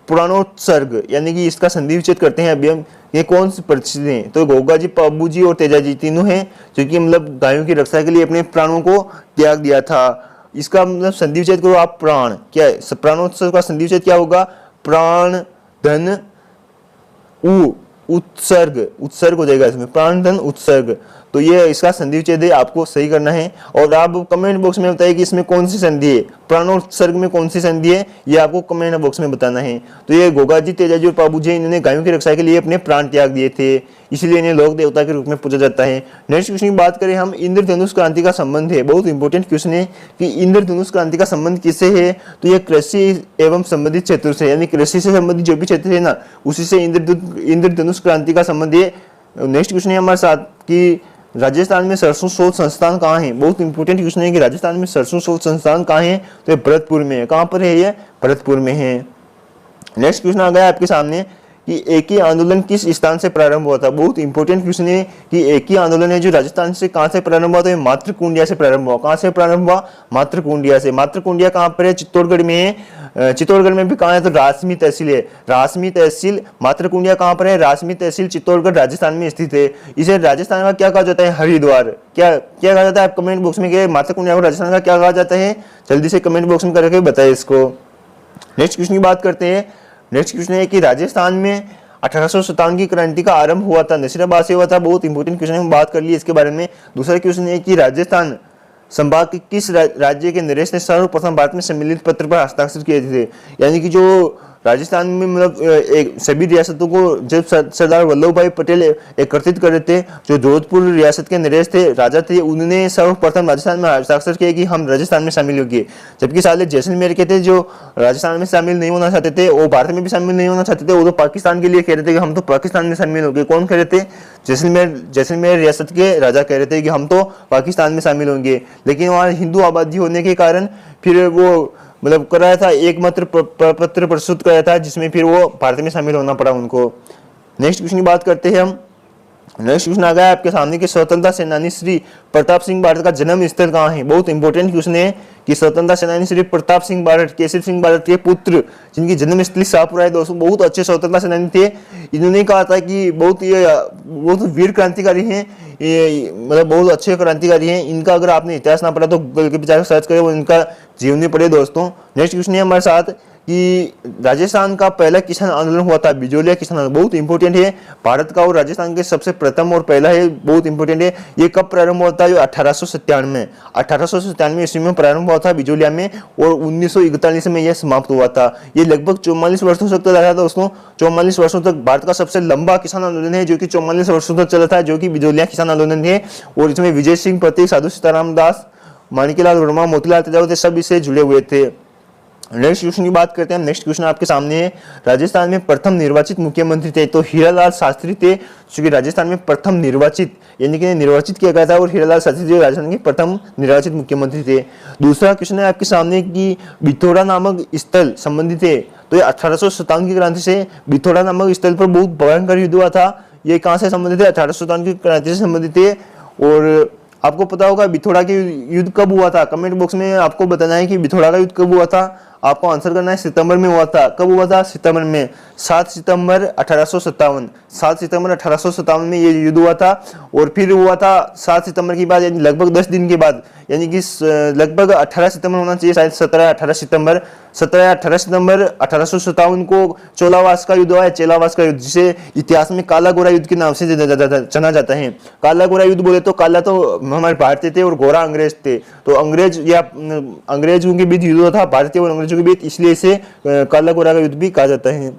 प्राणोत्सर्ग, यानी कि इसका संधि विच्छेद करते हैं अभी हम। ये कौन सी परिस्थिति है? तो गोगा जी, पाबू जी और तेजा जी तीनों हैं जो कि मतलब गायों की रक्षा के लिए अपने प्राणों को त्याग दिया था। इसका मतलब संधि विच्छेद करो आप, प्राण क्या है, प्राणोत्सर्ग का संधि विच्छेद क्या होगा? प्राण धन उत्सर्ग, उत्सर्ग हो जाएगा इसमें, प्राण धन उत्सर्ग। तो ये इसका संधि विच्छेद है, आपको सही करना है। और आप कमेंट बॉक्स में बताइए कि इसमें कौन सी संधि है, प्राणोत्सर्ग में कौन सी संधि है, ये आपको कमेंट बॉक्स में बताना है। तो ये गोगा जी, तेजा जी और पाबू जी, इन्होंने गायों की रक्षा के लिए अपने प्राण त्याग दिए थे, इसलिए इन्हें लोक देवता के रूप में पूजा जाता है। नेक्स्ट क्वेश्चन की बात करें हम, इंद्रधनुष क्रांति का संबंध है, बहुत इंपॉर्टेंट क्वेश्चन है कि इंद्रधनुष क्रांति का संबंध किससे है? तो ये कृषि एवं संबंधित क्षेत्रों से, यानी कृषि से संबंधित जो भी क्षेत्र है ना, उसी से इंद्रधनुष क्रांति का संबंध है। नेक्स्ट क्वेश्चन है हमारे साथ कि राजस्थान में सरसों शोध संस्थान कहाँ है? बहुत इंपॉर्टेंट क्वेश्चन है कि राजस्थान में सरसों शोध संस्थान कहाँ है? तो ये भरतपुर में है। कहाँ पर है ये? भरतपुर में है। नेक्स्ट क्वेश्चन आ गया आपके सामने कि एक ही आंदोलन किस स्थान से प्रारंभ हुआ था? बहुत इंपॉर्टेंट क्वेश्चन है कि एक ही आंदोलन है जो राजस्थान से कहां से प्रारंभ हुआ? तो मातृकुंडिया से प्रारंभ हुआ। कहां से प्रारंभ हुआ? मातृकुंडिया से। मातृकुंडिया कहां पर है? चित्तौड़गढ़ में है। चित्तौड़गढ़ में भी कहां है? तो रासमी तहसील है, रासमी तहसील। मातृकुंडिया कहां पर है? रासमी तहसील, चित्तौड़गढ़, राजस्थान में स्थित है। इसे राजस्थान का क्या कहा जाता है? हरिद्वार। क्या क्या कहा जाता है? आप कमेंट बॉक्स में कहिए मातृकुंडिया को राजस्थान का क्या कहा जाता है? जल्दी से कमेंट बॉक्स में करके बताइए इसको। नेक्स्ट क्वेश्चन की बात करते हैं। नेक्स्ट क्वेश्चन है कि राजस्थान में 1857 की क्रांति का आरंभ हुआ था, नसीराबाद से हुआ था। बहुत इंपॉर्टेंट क्वेश्चन हम बात कर लिए इसके बारे में। दूसरा क्वेश्चन है कि राजस्थान संभाग के किस राज्य के नरेश ने सर्वप्रथम भारत में सम्मिलित पत्र पर हस्ताक्षर किए थे? यानी कि जो राजस्थान में मतलब एक सभी रियासतों को जब सरदार वल्लभ भाई पटेल एकत्रित कर रहे थे, जो जोधपुर रियासत के नरेश थे, राजा थे, उन्होंने सर्वप्रथम राजस्थान में हस्ताक्षर किए कि हम राजस्थान में शामिल होंगे। जबकि साले जैसलमेर के थे जो राजस्थान में शामिल नहीं होना चाहते थे, वो भारत में भी शामिल नहीं होना चाहते थे, वो तो पाकिस्तान के लिए कह रहे थे कि हम तो पाकिस्तान में शामिल होंगे। कौन कह रहे थे? जैसलमेर रियासत के राजा कह रहे थे कि हम तो पाकिस्तान में शामिल होंगे। लेकिन वहाँ हिंदू आबादी होने के कारण फिर वो मतलब कराया था, एक मात्र पत्र प्रस्तुत कराया था, जिसमें फिर वो भारत में शामिल होना पड़ा उनको। नेक्स्ट क्वेश्चन की बात करते हैं हम। नेक्स्ट क्वेश्चन आ गया आपके सामने कि स्वतंत्रता सेनानी श्री प्रताप सिंह बारट का जन्म स्थल कहाँ है? बहुत इंपॉर्टेंट क्वेश्चन है कि स्वतंत्रता सेनानी श्री प्रताप सिंह बारट, केसरी सिंह बारट के पुत्र, जिनकी जन्म स्थली शाहपुरा है दोस्तों, बहुत अच्छे स्वतंत्रता सेनानी थे। इन्होंने कहा था कि बहुत वीर क्रांतिकारी हैं, मतलब बहुत अच्छे क्रांतिकारी हैं। इनका अगर आपने इतिहास ना पढ़ा तो गूगल के पीछे सर्च करें, वो इनका जीवनी पढ़े दोस्तों। नेक्स्ट क्वेश्चन है हमारे साथ कि राजस्थान का पहला किसान आंदोलन हुआ था, बिजोलिया किसान आंदोलन। बहुत इंपॉर्टेंट है, भारत का और राजस्थान के सबसे प्रथम और पहला है, बहुत इंपॉर्टेंट है। ये कब प्रारंभ हुआ था? 1897 ईस्वी में प्रारंभ हुआ था बिजोलिया में, और 1941 में यह समाप्त हुआ था। ये लगभग 44 वर्षों तक चला था दोस्तों। 44 वर्षों तक भारत का सबसे लंबा किसान आंदोलन है, जो कि 44 वर्षों तक चला था, जो कि बिजोलिया किसान आंदोलन है। और इसमें विजय सिंह प्रतीक, साधु सीताराम दास, माणिक्यलाल वर्मा, मोतीलाल नेहरू सब इससे जुड़े हुए थे। नेक्स्ट क्वेश्चन की बात करते हैं। नेक्स्ट क्वेश्चन आपके सामने है, राजस्थान में प्रथम निर्वाचित मुख्यमंत्री थे? तो हीरालाल शास्त्री थे, जो कि राजस्थान में प्रथम निर्वाचित, यानी कि निर्वाचित किया गया था, और हीरालाल शास्त्री जो राजस्थान के प्रथम निर्वाचित मुख्यमंत्री थे। दूसरा क्वेश्चन है आपके सामने कि बिथोड़ा नामक स्थल संबंधित है? तो ये 1857 की क्रांति से बिथोड़ा नामक स्थल पर बहुत भयंकर युद्ध हुआ था। ये कहाँ से संबंधित है? 1857 की क्रांति से संबंधित है। और आपको पता होगा बिथोड़ा के युद्ध कब हुआ था? कमेंट बॉक्स में आपको बताना है कि बिथोड़ा का युद्ध कब हुआ था। आपको आंसर करना है सितंबर में हुआ था। कब हुआ था? सितंबर में, 7 सितंबर 1857। 7 सितंबर 1857 में ये युद्ध हुआ था। और फिर हुआ था 7 सितंबर के बाद, यानी लगभग 10 दिन के बाद, यानी कि लगभग 18 सितंबर होना चाहिए, शायद 17-18 सितंबर 1857 को चोलावास का युद्ध हुआ है, चेलावास का युद्ध, जिसे इतिहास में काला गोरा युद्ध के नाम से जाना जाता है। काला गोरा युद्ध बोले तो काला तो हमारे भारतीय थे और गोरा अंग्रेज थे, तो अंग्रेजों के बीच युद्ध हुआ था, भारतीय और अंग्रेजों के बीच, इसलिए इसे काला गोरा का युद्ध भी कहा जाता है,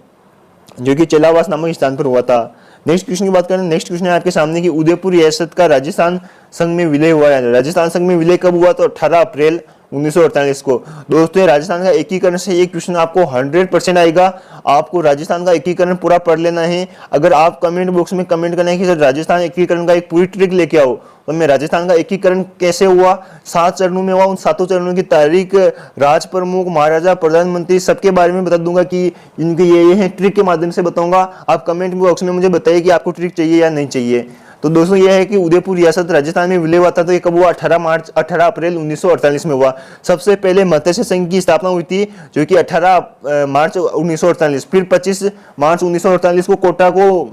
जो कि चेलावास नामक स्थान पर हुआ था। नेक्स्ट क्वेश्चन की बात करें। नेक्स्ट क्वेश्चन है आपके सामने कि उदयपुर रियासत का राजस्थान संघ में विलय हुआ है। राजस्थान संघ में विलय कब हुआ? तो 18 अप्रैल 1948 को। दोस्तों राजस्थान का एकीकरण से एक क्वेश्चन आपको 100% आएगा। आपको राजस्थान का एकीकरण पूरा पढ़ लेना है। अगर आप कमेंट बॉक्स में कमेंट करना है कि सर राजस्थान एकीकरण का एक पूरी ट्रिक लेके आओ, तो मैं राजस्थान का एकीकरण कैसे हुआ, 7 चरणों में हुआ, उन 7 चरणों की तारीख, राज प्रमुख, महाराजा, प्रधानमंत्री, सबके बारे में बता दूंगा कि इनके ये हैं, ट्रिक के माध्यम से बताऊंगा। आप कमेंट बॉक्स में मुझे बताइए कि आपको ट्रिक चाहिए या नहीं चाहिए। तो दोस्तों ये है कि उदयपुर रियासत राजस्थान में विलय हुआ था, तो ये कब हुआ? 18 अप्रैल 1948 में हुआ। सबसे पहले मत्स्य संघ की स्थापना हुई थी जो कि 18 मार्च 1948, फिर 25 मार्च 1948 को कोटा को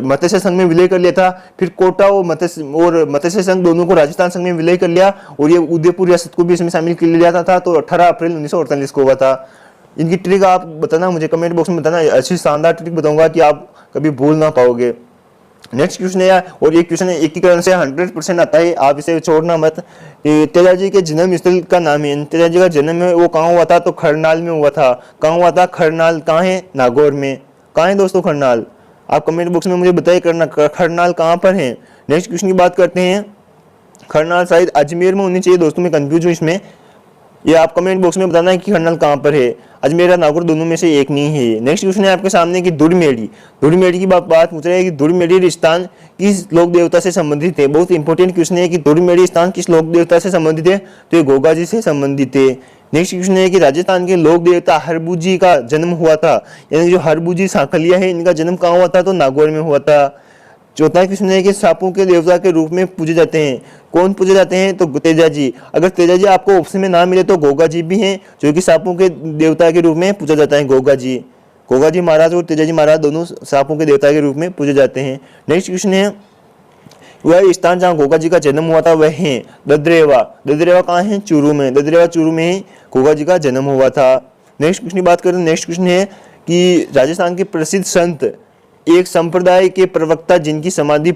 मत्स्य संघ में विलय कर लिया था, फिर कोटा और मत्स्य संघ दोनों को राजस्थान संघ में विलय कर लिया, और ये उदयपुर रियासत को भी इसमें शामिल कर लिया था। तो 18 अप्रैल 1948 को हुआ था। इनकी ट्रिक आप बताना, मुझे कमेंट बॉक्स में बताना, अच्छी शानदार ट्रिक बताऊंगा कि आप कभी भूल ना पाओगे। नेक्स्ट क्वेश्चन है, और ये क्वेश्चन एकीकरण से 100% आता है, आप इसे छोड़ना मत। तेजाजी के जन्म स्थल का नाम है, तेजाजी का जन्म है वो कहाँ हुआ था? तो खरनाल में हुआ था। कहाँ हुआ था? खरनाल। कहाँ है? नागौर में। कहाँ है दोस्तों खरनाल? आप कमेंट बॉक्स में मुझे बताइए करना, खरनाल कहाँ पर है। नेक्स्ट क्वेश्चन की बात करते हैं। खरनाल शायद अजमेर में होनी चाहिए दोस्तों, मैं कंफ्यूज हूँ इसमें, ये आप कमेंट बॉक्स में बताना है कि खरनाल कहाँ पर है। अजमेर या नागौर दोनों में से एक नहीं है। नेक्स्ट क्वेश्चन है आपके सामने कि दुर्मेड़ी की बात पूछ रहे हैं कि दुर्मेड़ी स्थान किस लोक देवता से संबंधित है। बहुत इंपॉर्टेंट क्वेश्चन है कि दुर्मेड़ी स्थान किस लोक देवता से संबंधित है, तो ये गोगा जी से संबंधित है। नेक्स्ट क्वेश्चन है कि राजस्थान के लोक देवता हरबुजी का जन्म हुआ था, यानी जो हरबुजी सांखलिया है इनका जन्म कहाँ हुआ था? तो नागौर में हुआ था। चौथा क्वेश्चन है कि सांपों के देवता के रूप में पूजे जाते हैं। कौन पूजे जाते हैं? तो तेजाजी। अगर तेजाजी आपको ऑप्शन में ना मिले तो गोगा जी भी हैं जो कि सांपों के देवता के रूप में पूजा जाता है। गोगा जी महाराज और तेजाजी महाराज दोनों सांपों के देवता के रूप में पूजे जाते हैं। नेक्स्ट क्वेश्चन है, वह स्थान जहाँ गोगा जी का जन्म हुआ था वह है ददरेवा। ददरेवा कहाँ है? चूरू में। ददरेवा चूरू में ही गोगा जी का जन्म हुआ था। नेक्स्ट क्वेश्चन की बात करें, नेक्स्ट क्वेश्चन है कि राजस्थान के प्रसिद्ध संत, एक संप्रदाय के प्रवक्ता जिनकी समाधि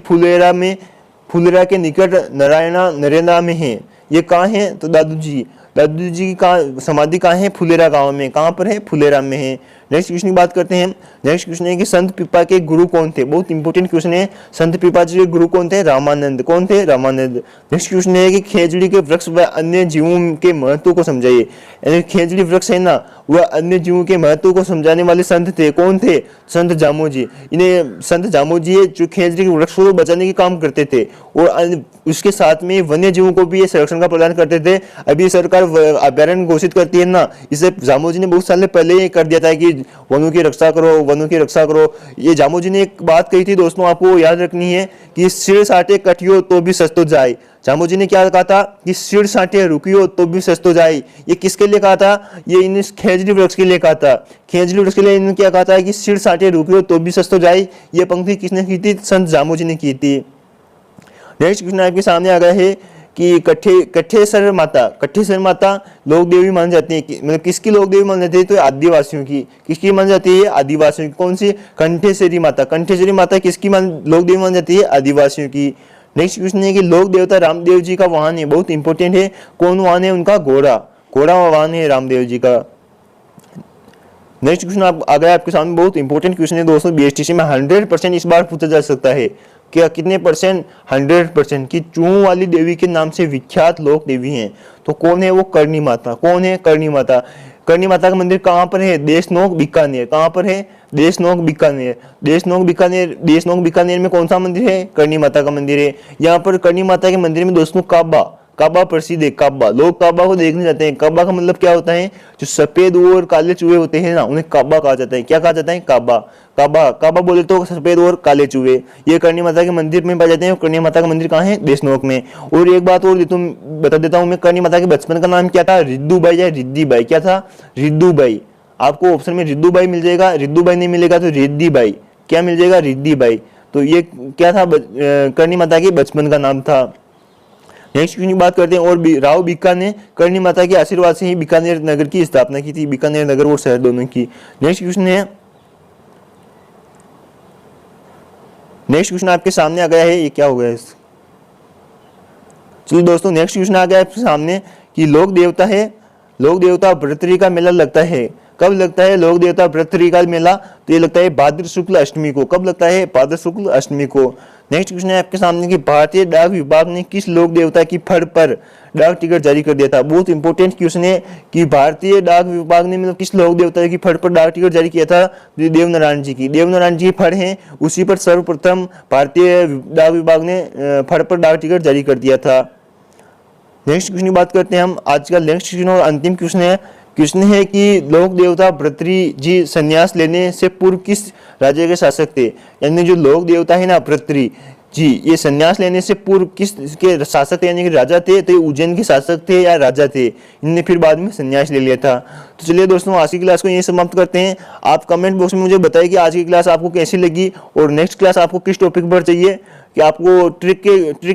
फुलेरा के निकट नरेंद्रा में है, ये कहाँ है? तो दादू जी का समाधि कहाँ है? फुलेरा गांव में। कहाँ पर है? फुलेरा में है। नेक्स्ट क्वेश्चन की बात करते हैं। नेक्स्ट क्वेश्चन है कि संत पिपा के गुरु कौन थे? बहुत इंपॉर्टेंट क्वेश्चन है। संत पिपा जी के गुरु कौन थे? रामानंद। कौन थे? रामानंद। नेक्स्ट क्वेश्चन है कि खेजड़ी के वृक्ष व अन्य जीवों के महत्व को समझाइए। यानी खेजड़ी वृक्ष है ना, वह अन्य जीवों के महत्व को समझाने वाले संत थे। कौन थे? संत जामोजी। इन्हें संत जामोजी है जो खेजड़ी के वृक्ष को बचाने के काम करते थे, और उसके साथ में वन्य जीवों को भी ये संरक्षण का प्रदान करते थे। अभी सरकार अभ्यारण्य घोषित करती है ना, इसे जामोजी ने बहुत साल पहले ही कर दिया था कि वनों की रक्षा करो, वनों की रक्षा करो। ये जामोजी ने एक बात कही थी दोस्तों, आपको याद रखनी है कि सिर साटे कटियो तो भी सस्तो जाए। जामोजी ने क्या कहा था कि सिर साटे रुकियो तो भी सस्तो जाए। ये किसके लिए कहा था? ये इन खेजड़ी वृक्ष के लिए कहा था। खेजड़ी वृक्ष के लिए इन्होंने क्या कहा था कि सिर साटे रुकियो तो भी सस्तो जाए। ये पंक्ति किसने की थी? संत जामोजी ने की थी। नेक्स्ट क्वेश्चन आपके सामने आ गया है कि कठेसर माता लोक देवी मानी जाती है, मतलब किसकी लोक देवी मानी जाती है? तो आदिवासियों की। किसकी मानी जाती है? आदिवासियों की। कौन सी? कंठेश्वरी माता किसकी लोक देवी मानी जाती है? आदिवासियों की। नेक्स्ट क्वेश्चन है कि लोक देवता रामदेव जी का वाहन है। बहुत इंपॉर्टेंट है। कौन वाहन है उनका? घोड़ा वाहन है रामदेव जी का। नेक्स्ट क्वेश्चन आ गया आपके सामने, बहुत इंपॉर्टेंट क्वेश्चन है दोस्तों, बीएसटीसी में 100% इस बार पूछा जा सकता है। क्या कितने परसेंट? 100% की चूहों वाली देवी के नाम से विख्यात लोक देवी हैं। तो कौन है वो? करणी माता। कौन है? करणी माता। करणी माता का मंदिर कहाँ पर है? देशनोक बीकानेर। कहाँ पर है? देशनोक बीकानेर में कौन सा मंदिर है? करणी माता का मंदिर है। यहाँ पर करणी माता के मंदिर में दोस्तों काबा प्रसिद्ध है। लोग काबा को देखने जाते हैं। काबा का मतलब क्या होता है? जो सफेद और काले चूहे होते हैं ना, उन्हें काबा कहा जाता है। क्या कहा जाता है? काबा बोले तो सफेद और काले चूहे। ये करणी माता के मंदिर में पाए जाते हैं। करणी माता का मंदिर कहाँ है? देशनोक में। और एक बात और तुम बता देता हूँ मैं, करणी माता के बचपन का नाम क्या था? रिद्दूबाई या रिद्दीबाई। क्या था? रिद्दूबाई। आपको ऑप्शन में रिद्दूबाई मिल जाएगा, रिद्दूबाई नहीं मिलेगा तो रिद्दीबाई। क्या मिल जाएगा? रिद्दीबाई। तो ये क्या था? करणी माता के बचपन का नाम था। नेक्स्ट क्वेश्चन की बात करते हैं। और राव बीका ने करणी माता के आशीर्वाद से ही बीकानेर नगर की स्थापना की थी। बीकानेर नगर और शहर दोनों की। नेक्स्ट क्वेश्चन आपके सामने आ गया है, ये क्या हो गया? चलिए दोस्तों, नेक्स्ट क्वेश्चन आ गया आपके सामने कि लोक देवता भर्तृहरि का मेला लगता है। कब लगता है लोक देवता भर्तृहरि का मेला? तो ये लगता है भाद्र शुक्ल अष्टमी को। कब लगता है? भाद्र शुक्ल अष्टमी को। नेक्स्ट क्वेश्चन है आपके सामने कि भारतीय डाक विभाग ने किस लोक देवता की फड़ पर डाक टिकट जारी कर दिया था। बहुत इंपॉर्टेंट क्वेश्चन है कि भारतीय डाक विभाग ने मतलब किस लोक देवता की फड़ पर डाक टिकट जारी किया था? देवनारायण जी की फड़ है, उसी पर सर्वप्रथम भारतीय डाक विभाग ने फड़ पर डाक टिकट जारी कर दिया था। नेक्स्ट क्वेश्चन की बात करते हैं हम। आज का नेक्स्ट क्वेश्चन और अंतिम क्वेश्चन है कि लोक देवता भर्तृहरि जी संन्यास लेने से पूर्व किस राज्य के शासक थे? यानी जो लोक देवता है ना भर्तृहरि, जी, ये संन्यास लेने से पूर्व किस के शासक थे, यानी कि राजा थे, तो ये उज्जैन के शासक थे या राजा थे, इनने फिर बाद में संन्यास ले लिया था। तो चलिए दोस्तों, आज की क्लास को यहीं समाप्त करते हैं। आप कमेंट बॉक्स में मुझे बताइए कि आज की क्लास आपको कैसी लगी और नेक्स्ट क्लास आपको किस टॉपिक पर चाहिए, कि आपको ट्रिक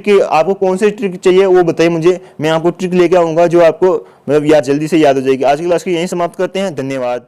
के आपको कौन से ट्रिक चाहिए वो बताइए मुझे। मैं आपको ट्रिक लेके आऊँगा जो आपको मतलब याद जल्दी से याद हो जाएगी। आज की क्लास को यहीं समाप्त करते हैं। धन्यवाद।